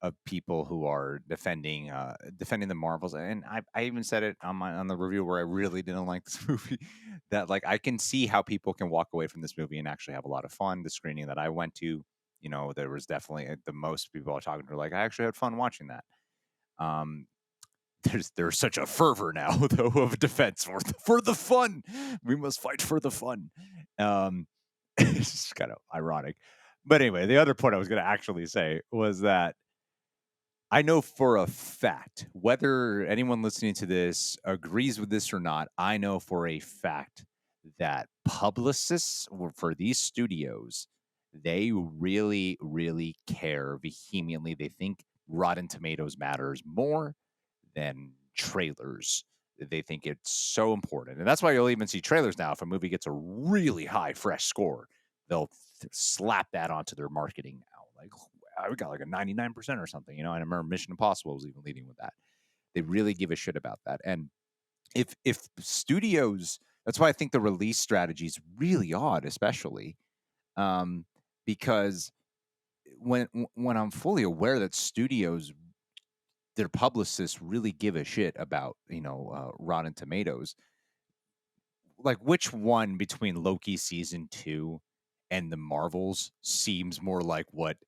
of people who are defending the Marvels, and I even said it on the review where I really didn't like this movie. That like I can see how people can walk away from this movie and actually have a lot of fun. The screening that I went to, You know, there was definitely the most people I was talking to were like, I actually had fun watching that. Um, there's such a fervor now though of defense for the fun. We must fight for the fun. Um, it's just kind of ironic. But anyway, the other point I was going to actually say was that I know for a fact, whether anyone listening to this agrees with this or not, I know for a fact that publicists for these studios, they really, really care vehemently. They think Rotten Tomatoes matters more than trailers. They think it's so important. And that's why you'll even see trailers now. If a movie gets a really high, fresh score, they'll slap that onto their marketing now. Like, we got like a 99% or something, you know. And I remember Mission Impossible was even leading with that. They really give a shit about that. And if studios, that's why I think the release strategy is really odd, especially um, because when I'm fully aware that studios, their publicists really give a shit about, you know, Rotten Tomatoes. Like, which one between Loki season 2 and the Marvels seems more like what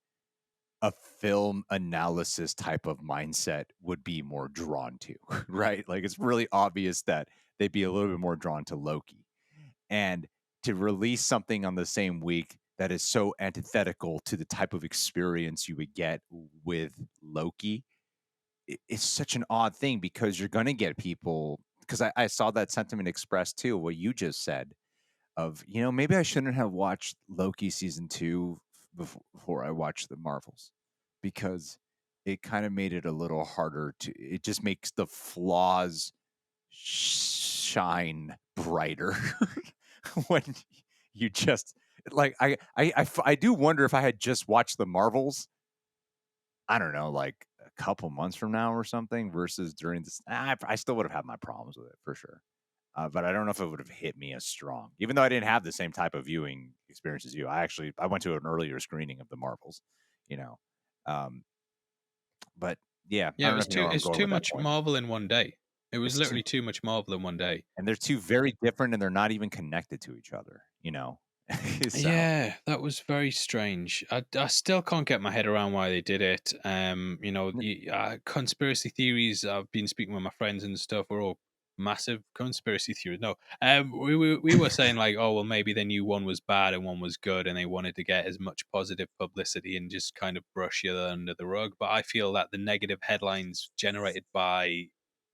a film analysis type of mindset would be more drawn to, right? Like, it's really obvious that they'd be a little bit more drawn to Loki. And to release something on the same week that is so antithetical to the type of experience you would get with Loki, it's such an odd thing because you're going to get people. Because I saw that sentiment expressed too, what you just said of, you know, maybe I shouldn't have watched Loki season 2 before I watched the Marvels because it kind of made it a little harder to, it just makes the flaws shine brighter when you just like I do wonder if I had just watched the Marvels, I don't know, like a couple months from now or something versus during this, I still would have had my problems with it for sure. But I don't know if it would have hit me as strong, even though I didn't have the same type of viewing experience as you. I went to an earlier screening of the Marvels, you know. Um, but yeah, I Yeah, don't know if you know where I'm it's going too with that much point. Marvel in one day. It was It's too, literally too much Marvel in one day. and they're two very different, and they're not even connected to each other, you know. So Yeah, that was very strange. I still can't get my head around why they did it. Conspiracy theories. I've been speaking with my friends and stuff. We're all massive conspiracy theories. No, we were saying like, oh well, maybe they knew one was bad and one was good, and they wanted to get as much positive publicity and just kind of brush you under the rug. But I feel that the negative headlines generated by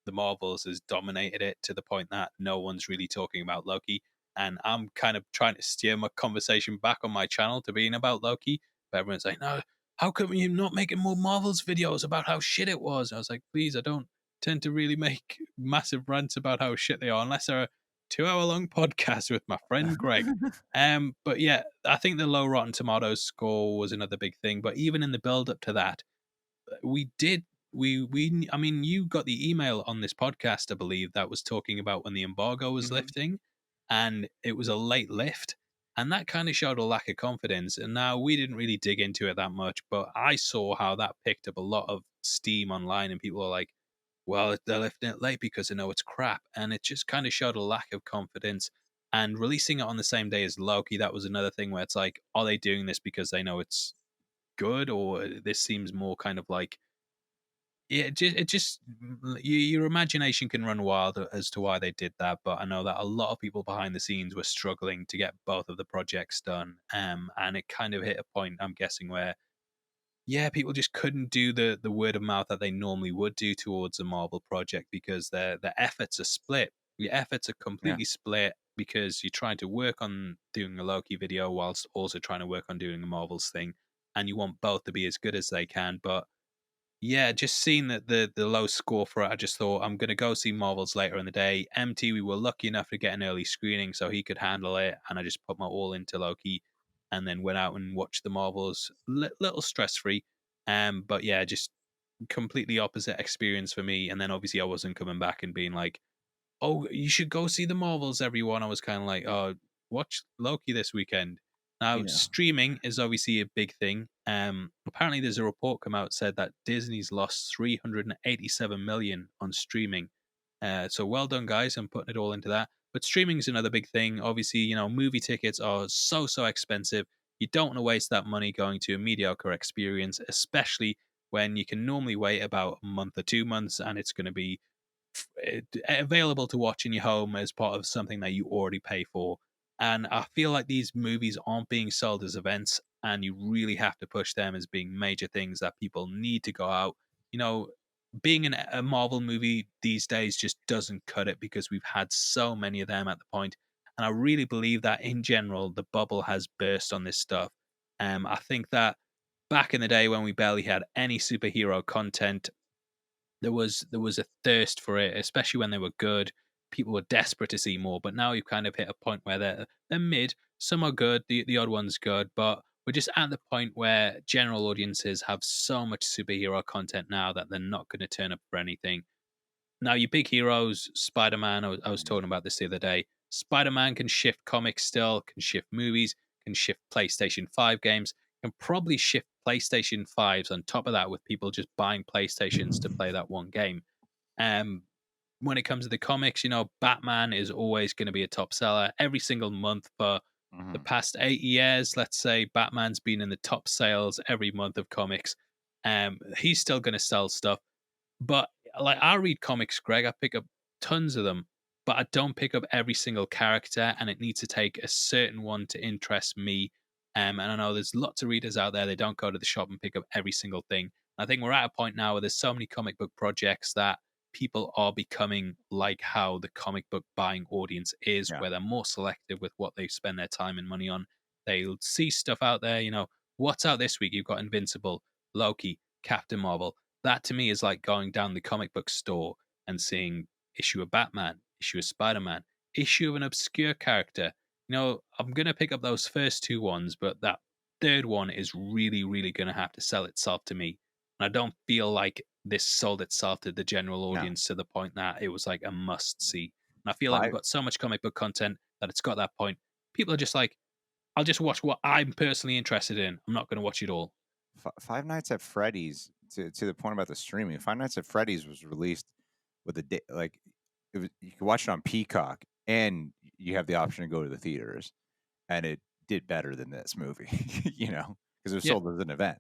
the Marvels has dominated it to the point that no one's really talking about Loki, and I'm kind of trying to steer my conversation back on my channel to being about Loki. But everyone's like, no, how come you not making more Marvels videos about how shit it was? I was like, please, I don't tend to really make massive rants about how shit they are unless they're a 2 hour long podcast with my friend Greg. But yeah, I think the low Rotten Tomatoes score was another big thing. But even in the build up to that, we did we I mean, you got the email on this podcast, I believe, that was talking about when the embargo was Mhm. lifting, and it was a late lift, and that kind of showed a lack of confidence. And now we didn't really dig into it that much, but I saw how that picked up a lot of steam online, and people are like, well, they're lifting it late because they know it's crap, and it just kind of showed a lack of confidence. And releasing it on the same day as Loki, that was another thing where it's like, are they doing this because they know it's good, or this seems more kind of like, yeah, it just your imagination can run wild as to why they did that. But I know that a lot of people behind the scenes were struggling to get both of the projects done, and it kind of hit a point, I'm guessing, where yeah, people just couldn't do the word of mouth that they normally would do towards a Marvel project because their efforts are split. Your efforts are Yeah. completely split because you're trying to work on doing a Loki video whilst also trying to work on doing a Marvels thing, and you want both to be as good as they can, but yeah, just seeing that the low score for it, I just thought I'm gonna go see Marvels later in the day. MT, we were lucky enough to get an early screening, so he could handle it, and I just put my all into Loki, and then went out and watched the Marvels, little stress free. But yeah, just completely opposite experience for me. And then obviously I wasn't coming back and being like, oh, you should go see the Marvels, everyone. I was kind of like, oh, watch Loki this weekend. Now, You know. streaming is obviously a big thing. Apparently, there's a report come out said that Disney's lost 387 million on streaming. So well done, guys. I'm putting it all into that. But streaming is another big thing. Obviously, movie tickets are so expensive. You don't want to waste that money going to a mediocre experience, especially when you can normally wait about a month or 2 months and it's going to be available to watch in your home as part of something that you already pay for. And I feel like these movies aren't being sold as events, and you really have to push them as being major things that people need to go out. You know, being a Marvel movie these days just doesn't cut it because we've had so many of them at the point. And I really believe that in general, the bubble has burst on this stuff. I think that back in the day when we barely had any superhero content, there was a thirst for it, especially when they were good. People were desperate to see more, but now you've kind of hit a point where they're mid. Some are good, the odd one's good, but we're just at the point where general audiences have so much superhero content now that they're not going to turn up for anything. Now, your big heroes, Spider Man, I was Mhm. talking about this the other day. Spider Man can shift comics still, can shift movies, can shift PlayStation 5 games, can probably shift PlayStation 5s on top of that with people just buying PlayStations to play that one game. Um, when it comes to the comics, Batman is always going to be a top seller every single month for the Mhm. past 8 years. Let's say Batman's been in the top sales every month of comics. He's still going to sell stuff. But, like, I read comics, Greg, I pick up tons of them, but I don't pick up every single character, and it needs to take a certain one to interest me. And I know there's lots of readers out there, they don't go to the shop and pick up every single thing. I think we're at a point now where there's so many comic book projects that people are becoming like how the comic book buying audience is, Yeah. where they're more selective with what they spend their time and money on. They'll see stuff out there, what's out this week? You've got Invincible, Loki, Captain Marvel. That to me is like going down the comic book store and seeing issue of Batman, issue of Spider-Man, issue of an obscure character. I'm gonna pick up those first two ones, but that third one is really, really gonna have to sell itself to me. And I don't feel like this sold itself to the general No. audience to the point that it was like a must see. And I feel like we've Five got so much comic book content that it's got that point. People are just like, I'll just watch what I'm personally interested in. I'm not gonna watch it all. Five Nights at Freddy's, to the point about the streaming. Five Nights at Freddy's was released with a day, like you can watch it on Peacock, and you have the option to go to the theaters, and it did better than this movie, because it was Yeah, sold as an event.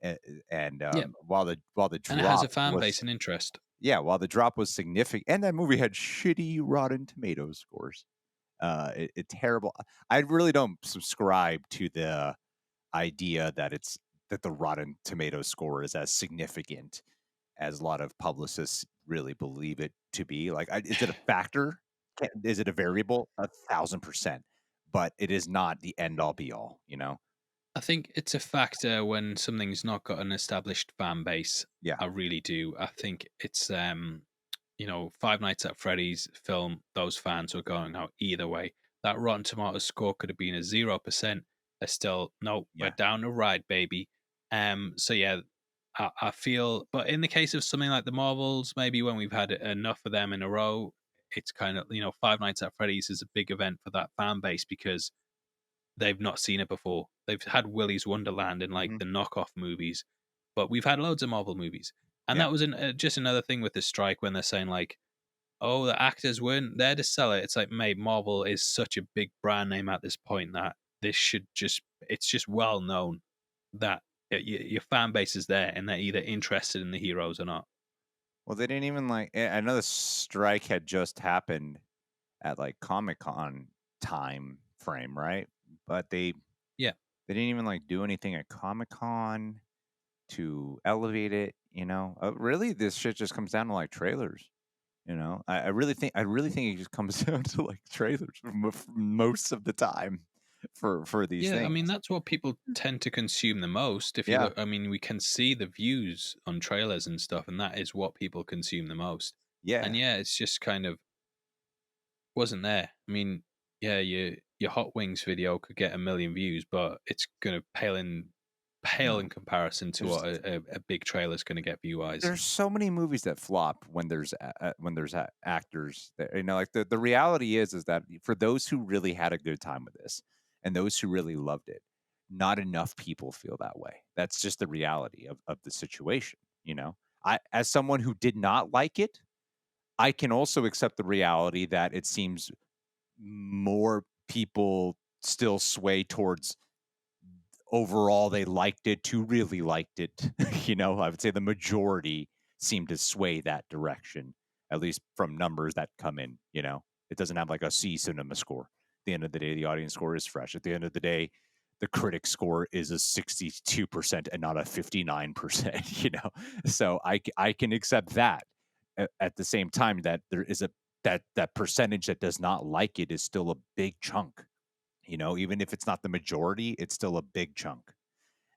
And yeah. while the And it has a drop fan base was and interest. yeah, while the drop was significant, and that movie had shitty Rotten Tomatoes scores. It terrible. I really don't subscribe to the idea that the Rotten Tomatoes score is as significant as a lot of publicists really believe it to be. Like, is it a factor? Is it a variable? 1,000%, but it is not the end all be all. I think it's a factor when something's not got an established fan base. Yeah, I really do. I think it's Five Nights at Freddy's film, those fans were going out either way. That Rotten Tomatoes score could have been a 0%. They're still, no, we're yeah. down the ride, baby. So yeah, I feel, but in the case of something like the Marvels, maybe when we've had enough of them in a row, it's kind of, Five Nights at Freddy's is a big event for that fan base because they've not seen it before. They've had Willy's Wonderland and like Hmm. the knockoff movies, but we've had loads of Marvel movies. And Yeah. that was just another thing with the strike when they're saying like, "Oh, the actors weren't there to sell it." It's like, mate, Marvel is such a big brand name at this point that this should it's just well known that your fan base is there and they're either interested in the heroes or not. Well, they didn't even I know the strike had just happened at like Comic Con time frame, right? But Yeah. they didn't even do anything at Comic Con to elevate it. Really, this shit just comes down to trailers. I really think it just comes down to trailers most of the time for these Yeah, I mean things. that's what people tend to consume the most. If you Yeah, look, I mean, we can see the views on trailers and stuff, and that is what people consume the most. And yeah. yeah, it's just kind of wasn't there. I mean, yeah, your hot wings video could get a million views, but it's gonna pale No, in comparison to there's what a big trailer's gonna get view wise. there's so many movies that flop when there's actors that, the reality is that for those who really had a good time with this and those who really loved it, not enough people feel that way. That's just the reality of the situation. I, as someone who did not like it, I can also accept the reality that it seems more people still sway towards overall they liked it to really liked it. I would say the majority seem to sway that direction, at least from numbers that come in. It doesn't have like a C cinema score. At the end of the day, the audience score is fresh. At the end of the day, the critic score is a 62% and not a 59%. So I can accept that. At the same time, that there is that percentage that does not like it is still a big chunk. Even if it's not the majority, it's still a big chunk.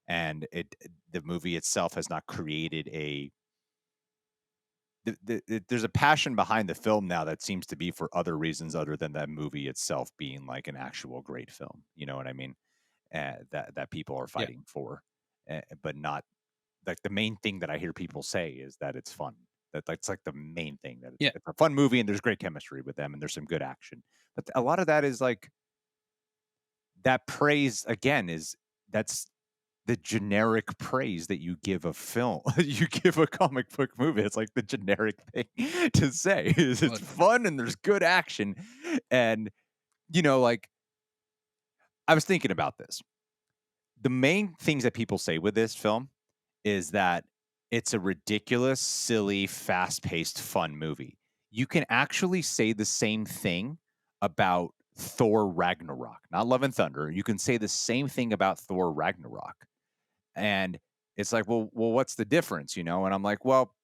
And the movie itself has not created there's a passion behind the film now that seems to be for other reasons other than that movie itself being like an actual great film. You know what I mean? That people are Yeah. fighting for, but not like the main thing that I hear people say is that it's fun. That's like the main thing, that Yeah. it's a fun movie and there's great chemistry with them and there's some good action. But a lot of that is like that praise again is that's the generic praise that you give a film. You give a comic book movie. It's like the generic thing to say is it's But fun and there's good action. And like I was thinking about this. The main things that people say with this film is that it's a ridiculous, silly, fast-paced, fun movie. You can actually say the same thing about Thor Ragnarok, not Love and Thunder. You can say the same thing about Thor Ragnarok. And it's like, well, what's the difference? And I'm like, well,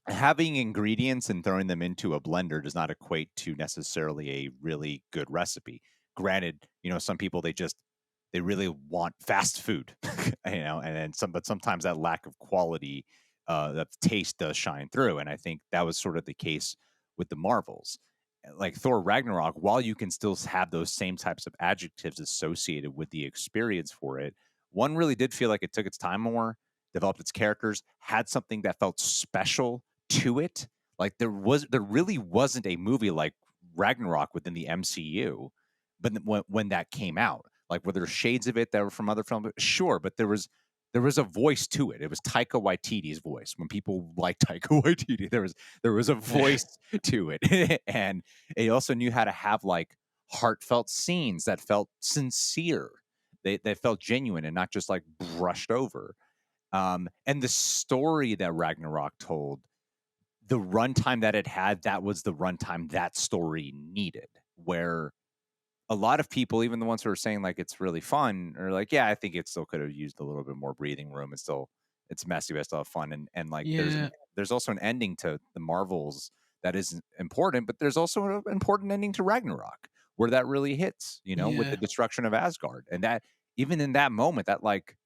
having ingredients and throwing them into a blender does not equate to necessarily a really good recipe. Granted, some people they really want fast food, and then but sometimes that lack of quality, that taste does shine through. And I think that was sort of the case with the Marvels. Like Thor Ragnarok, while you can still have those same types of adjectives associated with the experience for it, one really did feel like it took its time more, developed its characters, had something that felt special to it. Like there really wasn't a movie like Ragnarok within the MCU, but when that came out, like were there shades of it that were from other films? Sure, but there was a voice to it. It was Taika Waititi's voice. When people like Taika Waititi, there was a voice to it, and it also knew how to have like heartfelt scenes that felt sincere. They felt genuine and not just like brushed over. And the story that Ragnarok told, the runtime that it had, that was the runtime that story needed. Where a lot of people, even the ones who are saying like it's really fun, are like, yeah, I think it still could have used a little bit more breathing room. It's messy, but I still have fun. And like yeah. there's also an ending to the Marvels that is important, but there's also an important ending to Ragnarok where that really hits, with the Yeah. destruction of Asgard. And that even in that moment, that like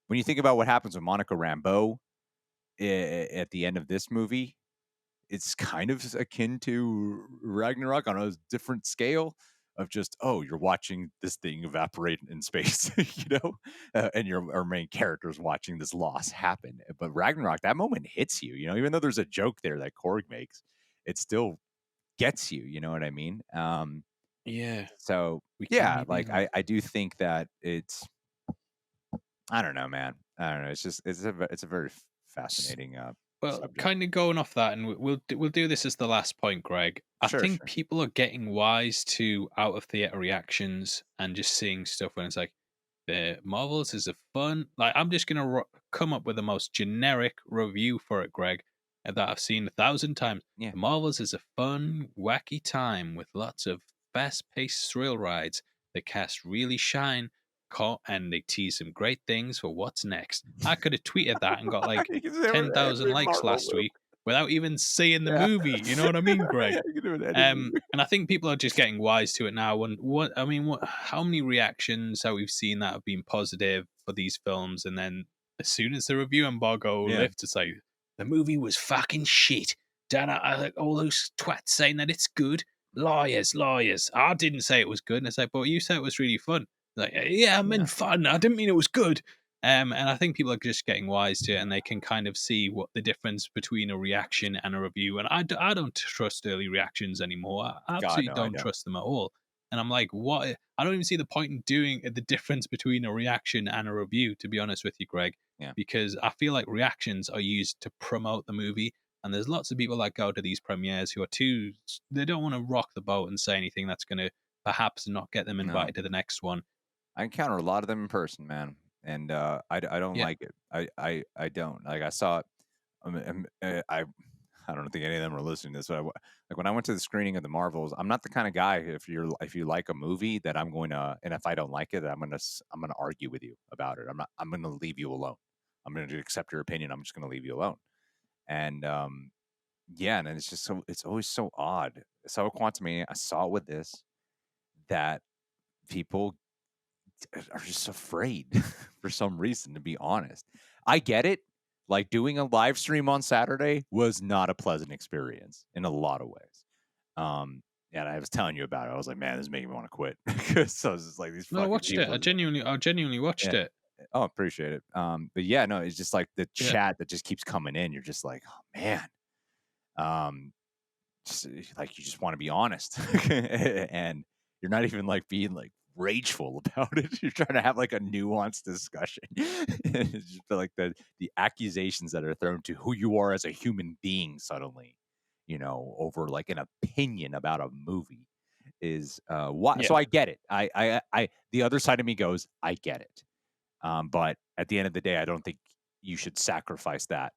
when you think about what happens with Monica Rambeau at the end of this movie, it's kind of akin to Ragnarok on a different scale of just, oh, you're watching this thing evaporate in space, and our main character's watching this loss happen. But Ragnarok, that moment hits you, even though there's a joke there that Korg makes, it still gets you. You know what I mean? Yeah. So We can yeah, be like real. I do think that I don't know, man. I don't know. It's a very fascinating Well, subject. kind of going off that, and we'll do this as the last point, Greg. I Sure, think sure. people are getting wise to out of theater reactions and just seeing stuff when it's like the Marvels is a fun. Like I'm just gonna come up with the most generic review for it, Greg, that I've seen 1,000 times. Yeah. The Marvels is a fun, wacky time with lots of fast-paced thrill rides. The cast really shine, and they tease some great things for what's next. I could have tweeted that and got like You can say it with 10,000 every likes Marvel last movie. week without even seeing the Yeah. movie. You know what I mean, Greg? Yeah, you can do it with any movie. And I think people are just getting wise to it now. And how many reactions have we seen that have been positive for these films? And then as soon as the review embargo Yeah. lifts, it's like the movie was fucking shit. Dan, like all those twats saying that it's good. Liars, liars. I didn't say it was good. And it's like, but you said it was really fun. Like, yeah, I Yeah. meant fun. I didn't mean it was good. And I think people are just getting wise to it, and they can kind of see what the difference between a reaction and a review. And I don't trust early reactions anymore. I God, absolutely no, I don't don't. trust them at all. And I'm like, what? I don't even see the point in doing the difference between a reaction and a review, to be honest with you, Greg, Yeah. because I feel like reactions are used to promote the movie. And there's lots of people that go to these premieres who are they don't want to rock the boat and say anything that's going to perhaps not get them No. invited to the next one. I encounter a lot of them in person, man. and I don't Yeah. like it. I don't like. I saw it. I don't think any of them are listening to this, but like when I went to the screening of the Marvels, I'm not the kind of guy if you like a movie that I'm going to, and if I don't like it, I'm gonna argue with you about it. I'm gonna leave you alone. I'm gonna accept your opinion. I'm just gonna leave you alone. And yeah, and it's just it's always so odd. So Quantum, I saw it with this that people are just afraid for some reason, to be honest. I get it. Like doing a live stream on Saturday was not a pleasant experience in a lot of ways. Um, and I was telling you about it. I was like, man, this is making me want to quit. Because I was just like, these No, I fucking watched it. people. I genuinely watched Yeah. it. Oh, appreciate it. But yeah, no, it's just like the Yeah. chat that just keeps coming in. You're just like, oh man. Um, like you just want to be honest and you're not even like being like rageful about it. You're trying to have like a nuanced discussion. It's just like the accusations that are thrown to who you are as a human being suddenly, over like an opinion about a movie is why. Yeah. So I get it. The other side of me goes, I get it. But at the end of the day, I don't think you should sacrifice that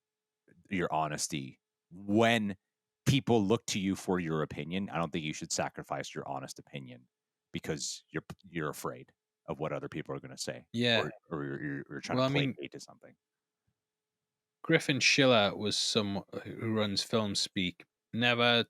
your honesty when people look to you for your opinion. I don't think you should sacrifice your honest opinion because you're afraid of what other people are going to say, Yeah. or you're trying to Well, I mean, placate to something. Griffin Schiller was someone who runs Film Speak. Never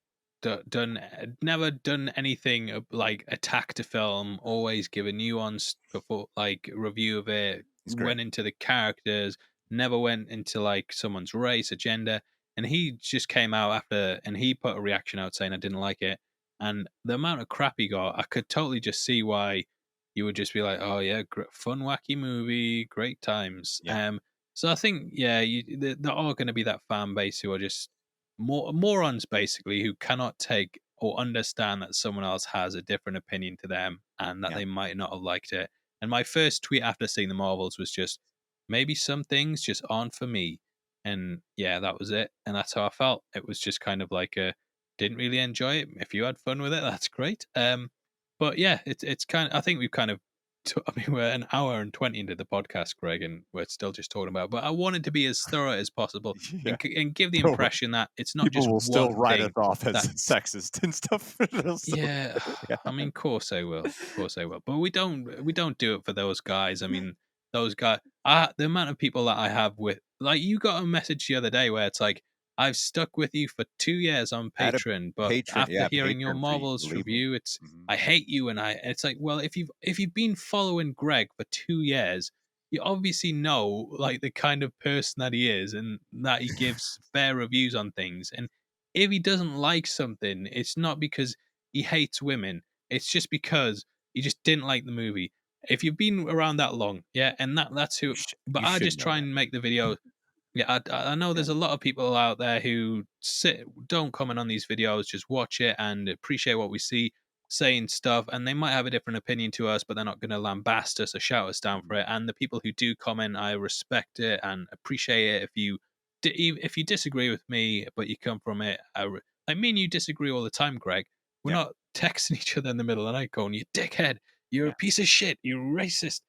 never done anything like attacked a film. Always give a nuanced before like review of it. He's great. Went into the characters. Never went into like someone's race agenda. And he just came out after and he put a reaction out saying I didn't like it. And the amount of crap he got, I could totally just see why you would just be like, oh yeah, fun wacky movie, great times. Yeah, So I think, yeah, there are going to be that fan base who are just morons, basically, who cannot take or understand that someone else has a different opinion to them and that yeah, they might not have liked it. And my first tweet after seeing the Marvels was just, maybe some things just aren't for me. And yeah, that was it. And that's how I felt. It was just kind of like a, didn't really enjoy it. If you had fun with it, that's great. But yeah, it's kind of, I think we've kind of I mean, we're an hour and 20 into the podcast, Greg, and we're still just talking about. But I wanted to be as thorough as possible yeah. and give the Don't worry. impression that it's not People just will still one write us thing off as that. sexist and stuff. They'll still Yeah, yeah. I mean, course they will, of course they will. But we don't do it for those guys. I mean, those guys. The amount of people that I have with, like, you got a message the other day where it's like, I've stuck with you for 2 years on At a Patreon, but patron, after yeah, hearing your patron fee, Marvels believe me. review, it's Mhm. I hate you, and it's like, well, if you've been following Greg for 2 years, you obviously know like the kind of person that he is, and that he gives fair reviews on things. And if he doesn't like something, it's not because he hates women. It's just because he just didn't like the movie. If you've been around that long, yeah, and that's who. But You I should just know try that. and make the video. Yeah, I know Yeah. there's a lot of people out there who don't comment on these videos, just watch it and appreciate what we see, saying stuff, and they might have a different opinion to us, but they're not going to lambast us or shout us down for Mhm. it. And the people who do comment, I respect it and appreciate it. If you disagree with me, but you come from it, like me and you disagree all the time, Greg. We're Yeah, not texting each other in the middle of the night going, "You dickhead, you're a yeah. piece of shit, you're racist."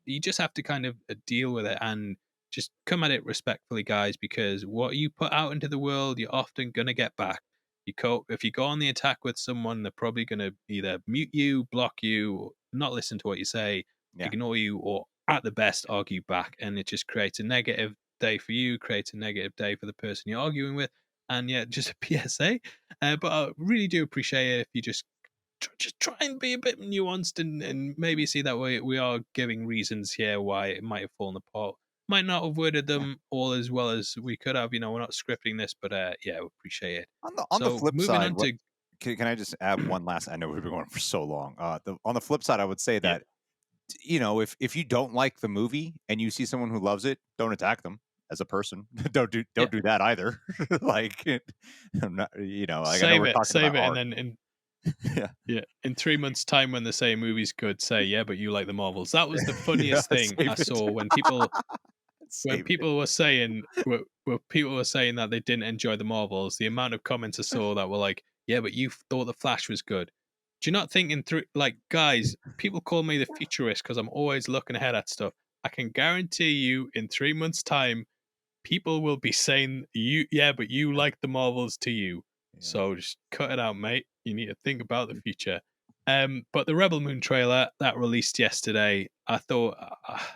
You just have to kind of deal with it and just come at it respectfully, guys, because what you put out into the world, you're often gonna get back. If you go on the attack with someone, they're probably gonna either mute you, block you, or not listen to what you say, Yeah. ignore you, or at the best argue back, and it just creates a negative day for you, creates a negative day for the person you're arguing with. And yeah, just a PSA. But I really do appreciate it if you just try and be a bit nuanced and maybe see that we are giving reasons here why it might have fallen apart. Might not have worded Yeah. them all as well as we could have. We're not scripting this, but yeah, we appreciate it. On the So flip moving side, on what to can I just add one last? I know we've been going for so long. On the flip side, I would say yeah, that if you don't like the movie and you see someone who loves it, don't attack them as a person. yeah, Don't do that either. Like, I'm not, like I know we're talking save about it, and art. then in Yeah, yeah, in 3 months' time when they say a movie's good, say yeah, but you like the Marvels. That was the yeah, funniest thing I save it, saw when save it. people were saying where people were saying that they didn't enjoy the Marvels, the amount of comments I saw that were like, "Yeah, but you thought the Flash was good." Do you not think in through like guys? People call me the futurist because I'm always looking ahead at stuff. I can guarantee you in 3 months' time, people will be saying, yeah, but you like the Marvels to you. Yeah. So just cut it out, mate. You need to think about the future. But the Rebel Moon trailer that released yesterday, I thought,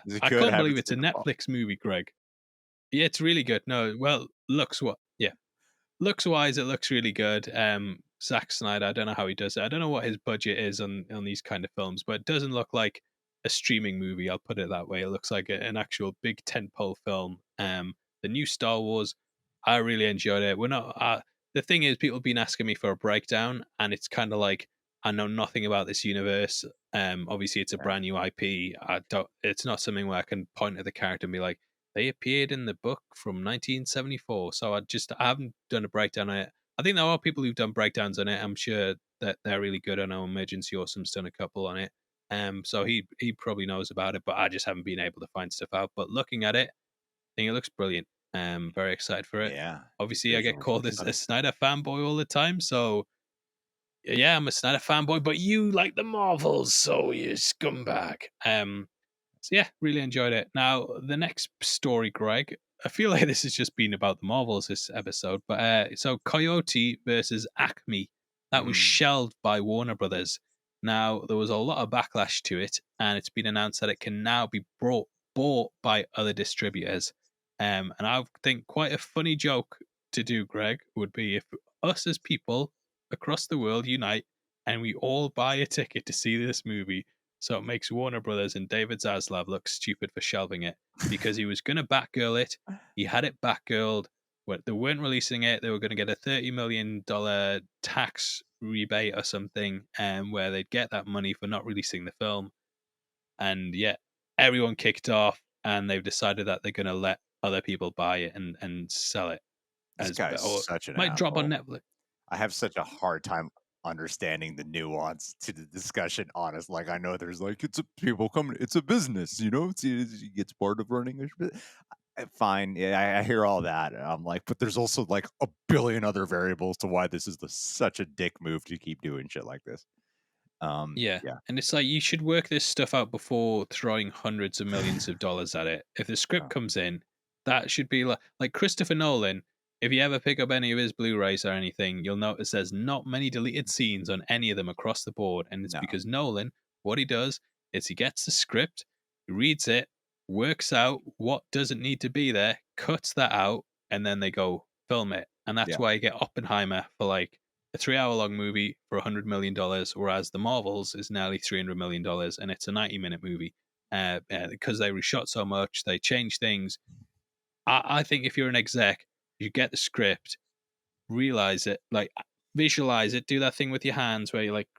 Is it I good? I can't haven't believe it's a seen them all. Netflix movie, Greg. Yeah, it's really good. No, well, looks what? Yeah, looks wise, it looks really good. Zack Snyder, I don't know how he does it. I don't know what his budget is on these kind of films, but it doesn't look like a streaming movie. I'll put it that way. It looks like an actual big tentpole film. The new Star Wars, I really enjoyed it. We're not. The thing is, people have been asking me for a breakdown, and it's kind of like I know nothing about this universe. Obviously, it's a Yeah. brand new IP. I don't. It's not something where I can point at the character and be like, they appeared in the book from 1974. So I haven't done a breakdown on it. I think there are people who've done breakdowns on it. I'm sure that they're really good. I know Emergency Awesome's done a couple on it. So he probably knows about it, but I just haven't been able to find stuff out. But looking at it, I think it looks brilliant. Very excited for it. Yeah. The Obviously, I get visuals called look a stunning. Snyder fanboy all the time, so yeah, I'm a Snyder fanboy. But you like the Marvels, so you scumbag. So yeah, really enjoyed it. Now the next story, Greg. I feel like this has just been about the Marvels this episode, but so Coyote versus Acme that was Mm. shelved by Warner Brothers. Now there was a lot of backlash to it, and it's been announced that it can now be bought by other distributors. And I think quite a funny joke to do, Greg, would be if us as people across the world unite and we all buy a ticket to see this movie so it makes Warner Brothers and David Zaslav look stupid for shelving it because he was going to Batgirl it. He had it Batgirled. They weren't releasing it. They were going to get a $30 million tax rebate or something, where they'd get that money for not releasing the film. And yet, everyone kicked off, and they've decided that they're going to let other people buy it and sell it This as guy's or such an might drop on asshole. Netflix. I have such a hard time understanding the nuance to the discussion. Honest, like I know there's like it's a people coming, it's a business, it's part of running a. Fine, yeah, I hear all that. And I'm like, but there's also like a billion other variables to why this is such a dick move to keep doing shit like this. Yeah. Yeah, And it's like you should work this stuff out before throwing hundreds of millions of dollars at it. If the script uh, comes in, that should be like Christopher Nolan. If you ever pick up any of his Blu-rays or anything, you'll notice there's not many deleted scenes on any of them across the board. And it's no, because Nolan, what he does is he gets the script, reads it, works out what doesn't need to be there, cuts that out, and then they go film it. And that's yeah, why you get Oppenheimer for like a 3 hour long movie for $100 million, whereas The Marvels is nearly $300 million and it's a 90-minute movie. Because they reshot so much, they change things. I think if you're an exec, you get the script, realize it, like visualize it, do that thing with your hands where you like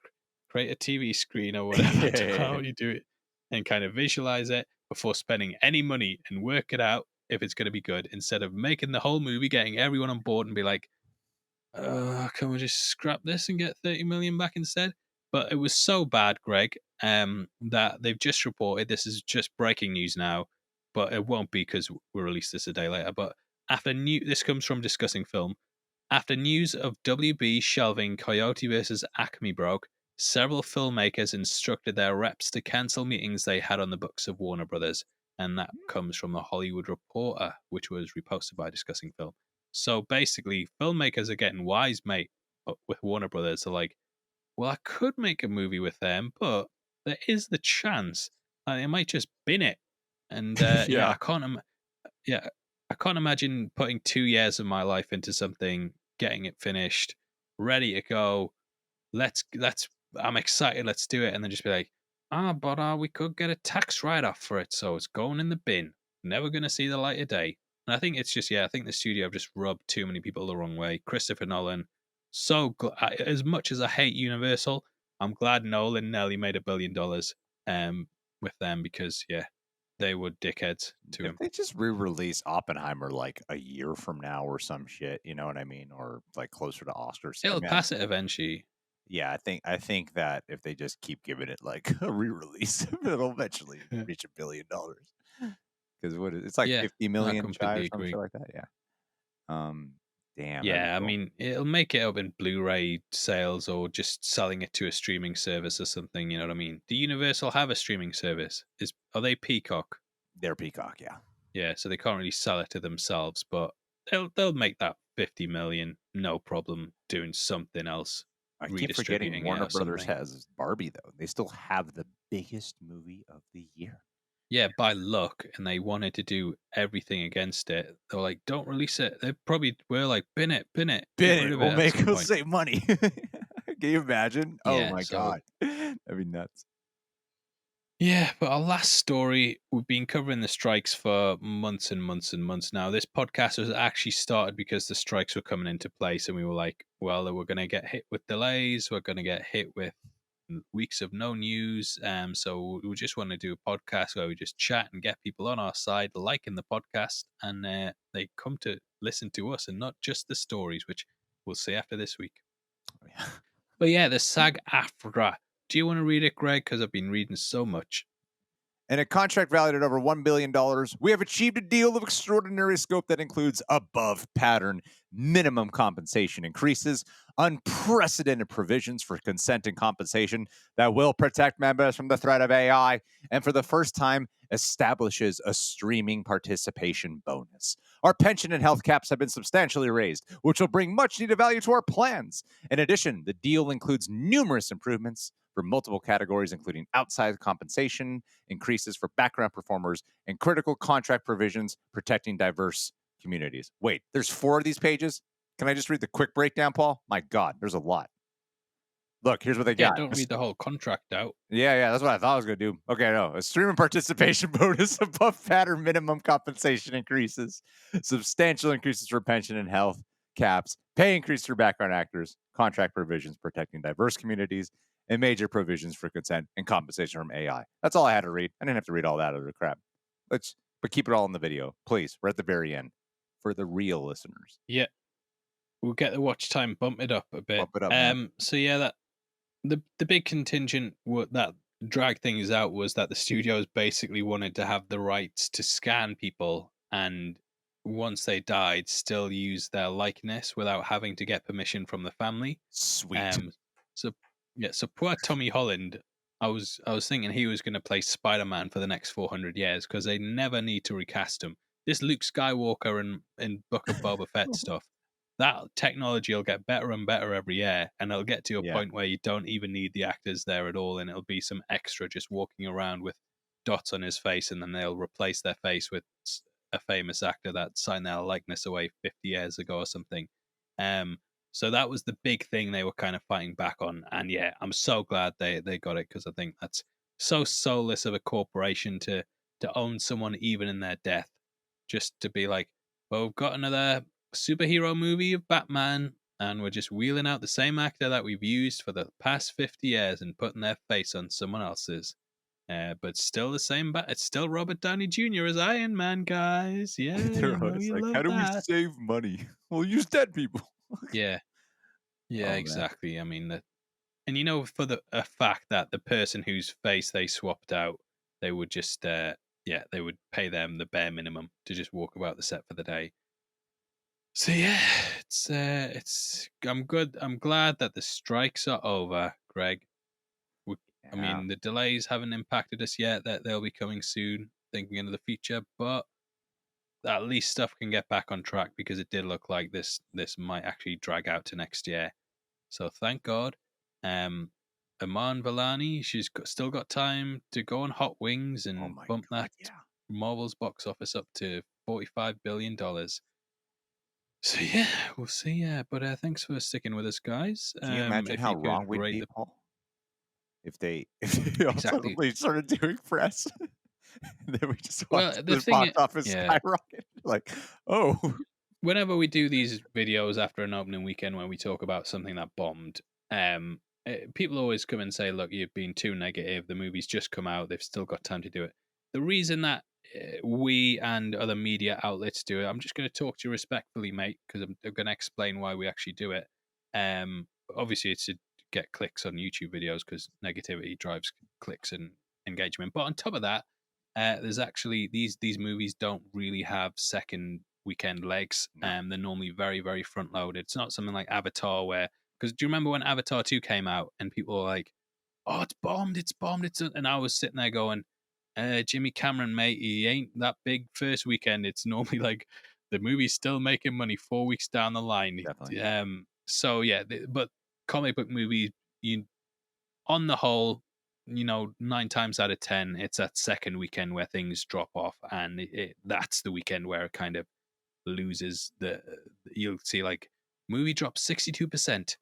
create a TV screen or whatever. I don't know how yeah, you do it, and kind of visualize it before spending any money and work it out if it's going to be good instead of making the whole movie, getting everyone on board and be like, can we just scrap this and get 30 million back instead? But it was so bad, Greg, that they've just reported. This is just breaking news now, but it won't be because we'll release this a day later. But this comes from Discussing Film. After news of WB shelving Coyote versus Acme broke, several filmmakers instructed their reps to cancel meetings they had on the books of Warner Brothers. And that comes from the Hollywood Reporter, which was reposted by Discussing Film. So basically, filmmakers are getting wise, mate, with Warner Brothers. They're like, well, I could make a movie with them, but there is the chance they might just bin it. And yeah. yeah, I can't imagine putting 2 years of my life into something, getting it finished, ready to go. Let's. I'm excited. Let's do it, and then just be like, but we could get a tax write-off for it, so it's going in the bin. Never gonna see the light of day. And I think it's just I think the studio have just rubbed too many people the wrong way. Christopher Nolan. As much as I hate Universal, I'm glad Nolan nearly made $1 billion with them because they were dickheads to If him. they just re-release Oppenheimer like a year from now or some shit, you know what I mean, or like closer to Oscars, I It'll mean, pass it eventually. yeah, I think that if they just keep giving it like a re-release, it'll eventually reach $1 billion. Because it's like Yeah, 50 I million shy or completely some shit agree. like that. Yeah. Damn, that'd be Yeah, I cool. mean, it'll make it up in Blu-ray sales or just selling it to a streaming service or something. You know what I mean? Do Universal have a streaming service? Are they Peacock? Their Peacock, yeah. Yeah, so they can't really sell it to themselves, but they'll make that 50 million no problem doing something else, I keep forgetting redistributing it Warner or Brothers something. has Barbie, though. They still have the biggest movie of the year. Yeah, by luck, and they wanted to do everything against it. They were like, "Don't release it." They probably were like, "Bin it, bin it, get Bid rid it. of We'll it at make some us point." save money. Can you imagine? Oh Yeah, my so god. That'd be nuts. yeah, but our last story, we've been covering the strikes for months and months and months now. This podcast was actually started because the strikes were coming into place, and we were like, well, we're going to get hit with delays. We're going to get hit with weeks of no news. So we just want to do a podcast where we just chat and get people on our side, liking the podcast, and they come to listen to us and not just the stories, which we'll see after this week. Oh, yeah. But yeah, the SAG-Aftra. Do you want to read it, Greg? Because I've been reading so much. In a contract valued at over $1 billion, we have achieved a deal of extraordinary scope that includes above pattern minimum compensation increases, unprecedented provisions for consent and compensation that will protect members from the threat of AI, and for the first time, establishes a streaming participation bonus. Our pension and health caps have been substantially raised, which will bring much needed value to our plans. In addition, the deal includes numerous improvements for multiple categories, including outside compensation, increases for background performers, and critical contract provisions protecting diverse communities. Wait, there's 4 of these pages? Can I just read the quick breakdown, Paul? My God, there's a lot. Look, here's what they Yeah, got. don't read the whole contract out. Yeah, that's what I thought I was going to do. Okay, no, a streamer participation bonus above pattern minimum compensation increases, substantial increases for pension and health caps, pay increase for background actors, contract provisions protecting diverse communities, and major provisions for consent and compensation from AI. That's all I had to read. I didn't have to read all that other crap. But keep it all in the video, please. We're at the very end for the real listeners. Yeah, we'll get the watch time, bump it up a bit. Bump it up, man. So yeah, that the big contingent that dragged things out was that the studios basically wanted to have the rights to scan people, and once they died, still use their likeness without having to get permission from the family. Sweet. Um, so yeah, so poor Tommy Holland. I was thinking he was going to play Spider-Man for the next 400 years because they never need to recast him. This Luke Skywalker and Book of Boba Fett stuff, that technology will get better and better every year, and it'll get to a Yeah. point where you don't even need the actors there at all, and it'll be some extra just walking around with dots on his face, and then they'll replace their face with a famous actor that signed their likeness away 50 years ago or something. Um, so that was the big thing they were kind of fighting back on, and yeah, I'm so glad they got it because I think that's so soulless of a corporation to own someone even in their death, just to be like, well, we've got another superhero movie of Batman, and we're just wheeling out the same actor that we've used for the past 50 years and putting their face on someone else's. But still the same. It's still Robert Downey Jr. as Iron Man, guys. Yeah, They're you know always you like, love how do we that. save money? We'll use dead people. Yeah, yeah, Oh, man. exactly. I mean that, and you know for the a fact that the person whose face they swapped out, they would just yeah, they would pay them the bare minimum to just walk about the set for the day. So yeah, it's I'm good. I'm glad that the strikes are over, Greg. We, I Yeah. mean, the delays haven't impacted us yet. That they'll be coming soon, thinking into the future. But at least stuff can get back on track because it did look like this might actually drag out to next year. So thank God. Um, Aman Vellani, still got time to go on Hot Wings Oh, and my bump God. that Yeah. Marvel's box office up to $45 billion. So yeah, we'll see. Yeah, but thanks for sticking with us, guys. Can you imagine If how you could wrong we'd rate be, the Paul, if they all exactly. suddenly started doing press? And then we just watched Well, the the thing, box office yeah, skyrocket. Like, oh, whenever we do these videos after an opening weekend when we talk about something that bombed, people always come and say, "Look, you've been too negative. The movie's just come out. They've still got time to do it." The reason that we and other media outlets do it, I'm just going to talk to you respectfully, mate, because I'm going to explain why we actually do it. Obviously, it's to get clicks on YouTube videos because negativity drives clicks and engagement. But on top of that, there's actually these movies don't really have second weekend legs. no. They're normally very front loaded. It's not something like Avatar where, because do you remember when Avatar 2 came out and people were like, "Oh, it's bombed, it's bombed, and I was sitting there going, Jimmy Cameron, mate, he ain't that big first weekend. It's normally like the movie's still making money 4 weeks down the line. Definitely. So yeah, but comic book movies, you on the whole, 9 times out of 10, it's that second weekend where things drop off, and that's the weekend where it kind of loses the. You'll see like movie drops 62%.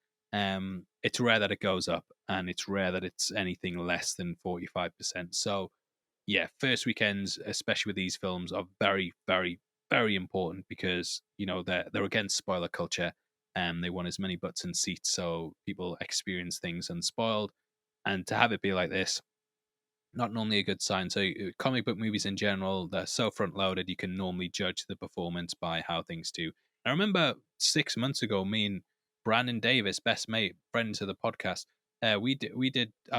It's rare that it goes up, and it's rare that it's anything less than 45%. So yeah, first weekends, especially with these films, are very, very, very important because they're against spoiler culture, and they want as many butts and seats so people experience things unspoiled. And to have it be like this, not normally a good sign. So, comic book movies in general, they're so front loaded, you can normally judge the performance by how things do. I remember 6 months ago, me and Brandon Davis, best mate, friends of the podcast, I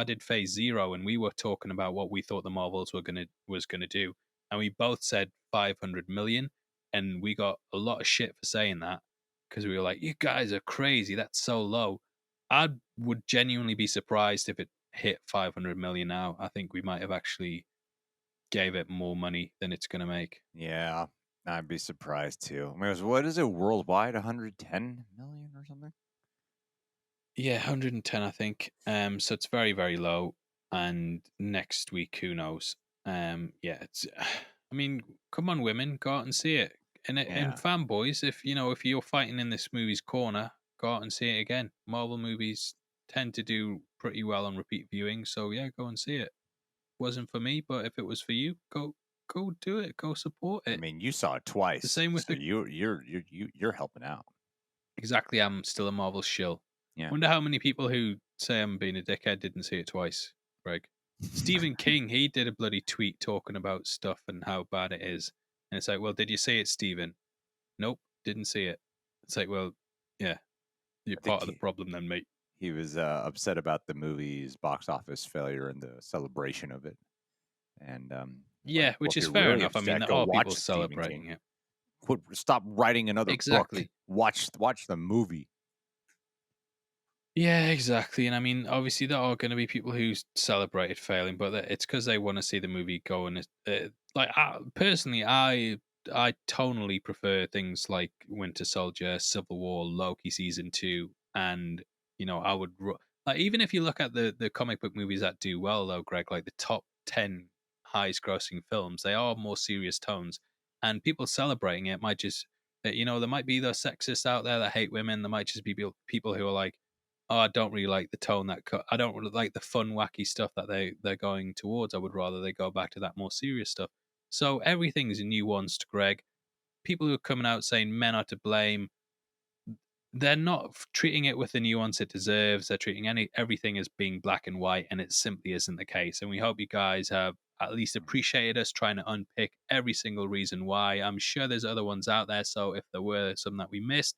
did Phase Zero, and we were talking about what we thought the Marvels was gonna do, and we both said 500 million, and we got a lot of shit for saying that because we were like, "You guys are crazy. That's so low." I would genuinely be surprised if it hit 500 million now. I think we might have actually gave it more money than it's going to make. Yeah, I'd be surprised too. I mean, what is it worldwide? 110 million or something? Yeah, 110, I think. So it's very, very low. And next week, who knows? Yeah, it's. I mean, come on, women, go out and see it. And Yeah. fanboys, if you're fighting in this movie's corner, go out and see it again. Marvel movies tend to do pretty well on repeat viewing, so yeah, go and see it. Wasn't for me, but if it was for you, go do it. Go support I it. mean, you saw it The twice, same with so the you're helping out. exactly. I'm still a Marvel shill. Yeah. Wonder how many people who say I'm being a dickhead didn't see it twice. Greg, Stephen King, he did a bloody tweet talking about stuff and how bad it is, and it's like, well, did you see it, Stephen? Nope, didn't see it. It's like, well, yeah, you're I think part of the problem then, mate. he was upset about the movie's box office failure and the celebration of it. And like, Yeah, well, which if is you're fair really enough. I mean, upset, there go are people watch Stephen celebrating King. it. Stop writing another book. Exactly. Watch the movie. Yeah, exactly. And I mean, obviously, there are going to be people who celebrated failing, but it's because they want to see the movie go. And personally, I tonally prefer things like Winter Soldier, Civil War, Loki season 2, and I would like even if you look at the comic book movies that do well, though, Greg, like the top 10 highest grossing films, they are more serious tones, and people celebrating it might just. There might be those sexists out there that hate women. There might just be people who are like, oh, I don't really like the tone I don't really like the fun, wacky stuff that they're going towards. I would rather they go back to that more serious stuff. So everything's nuanced, Greg. People who are coming out saying men are to blame, they're not treating it with the nuance it deserves. They're treating everything as being black and white, and it simply isn't the case. And we hope you guys have at least appreciated us trying to unpick every single reason why. I'm sure there's other ones out there. So if there were some that we missed,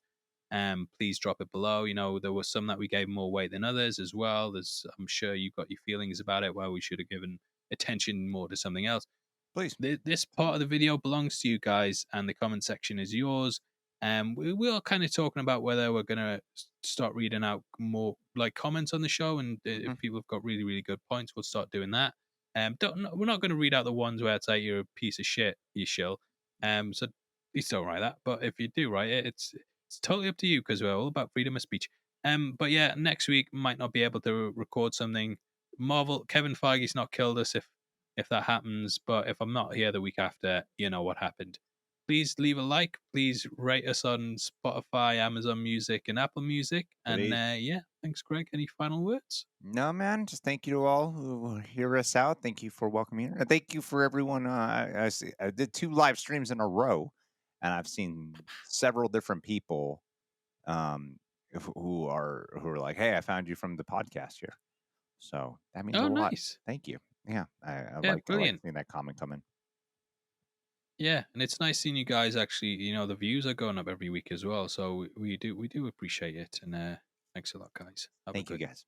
please drop it below. There were some that we gave more weight than others as well. I'm sure you've got your feelings about it. Why we should have given attention more to something else. Please. This part of the video belongs to you guys, and the comment section is yours. We are kind of talking about whether we're gonna start reading out more like comments on the show, and if Mhm. people have got really, really good points, we'll start doing that. We're not going to read out the ones where it's like you're a piece of shit, you shill. So please don't write that. But if you do write it, it's totally up to you because we're all about freedom of speech. But yeah, next week might not be able to record something. Marvel, Kevin Feige's not killed us if that happens. But if I'm not here the week after, you know what happened. Please leave a like. Please rate us on Spotify, Amazon Music, and Apple Music. And Please. yeah, thanks, Greg. Any final words? No, man. Just thank you to all who hear us out. Thank you for welcoming here. And thank you for everyone. I did 2 live streams in a row, and I've seen several different people um, who are like, "Hey, I found you from the podcast here." So that means a Oh, lot. nice. Thank you. Yeah, Yeah, I like brilliant. seeing that comment come in. Yeah, and it's nice seeing you guys actually. The views are going up every week as well. So we do appreciate it. And thanks a lot, guys. Have a Thank you, good. guys.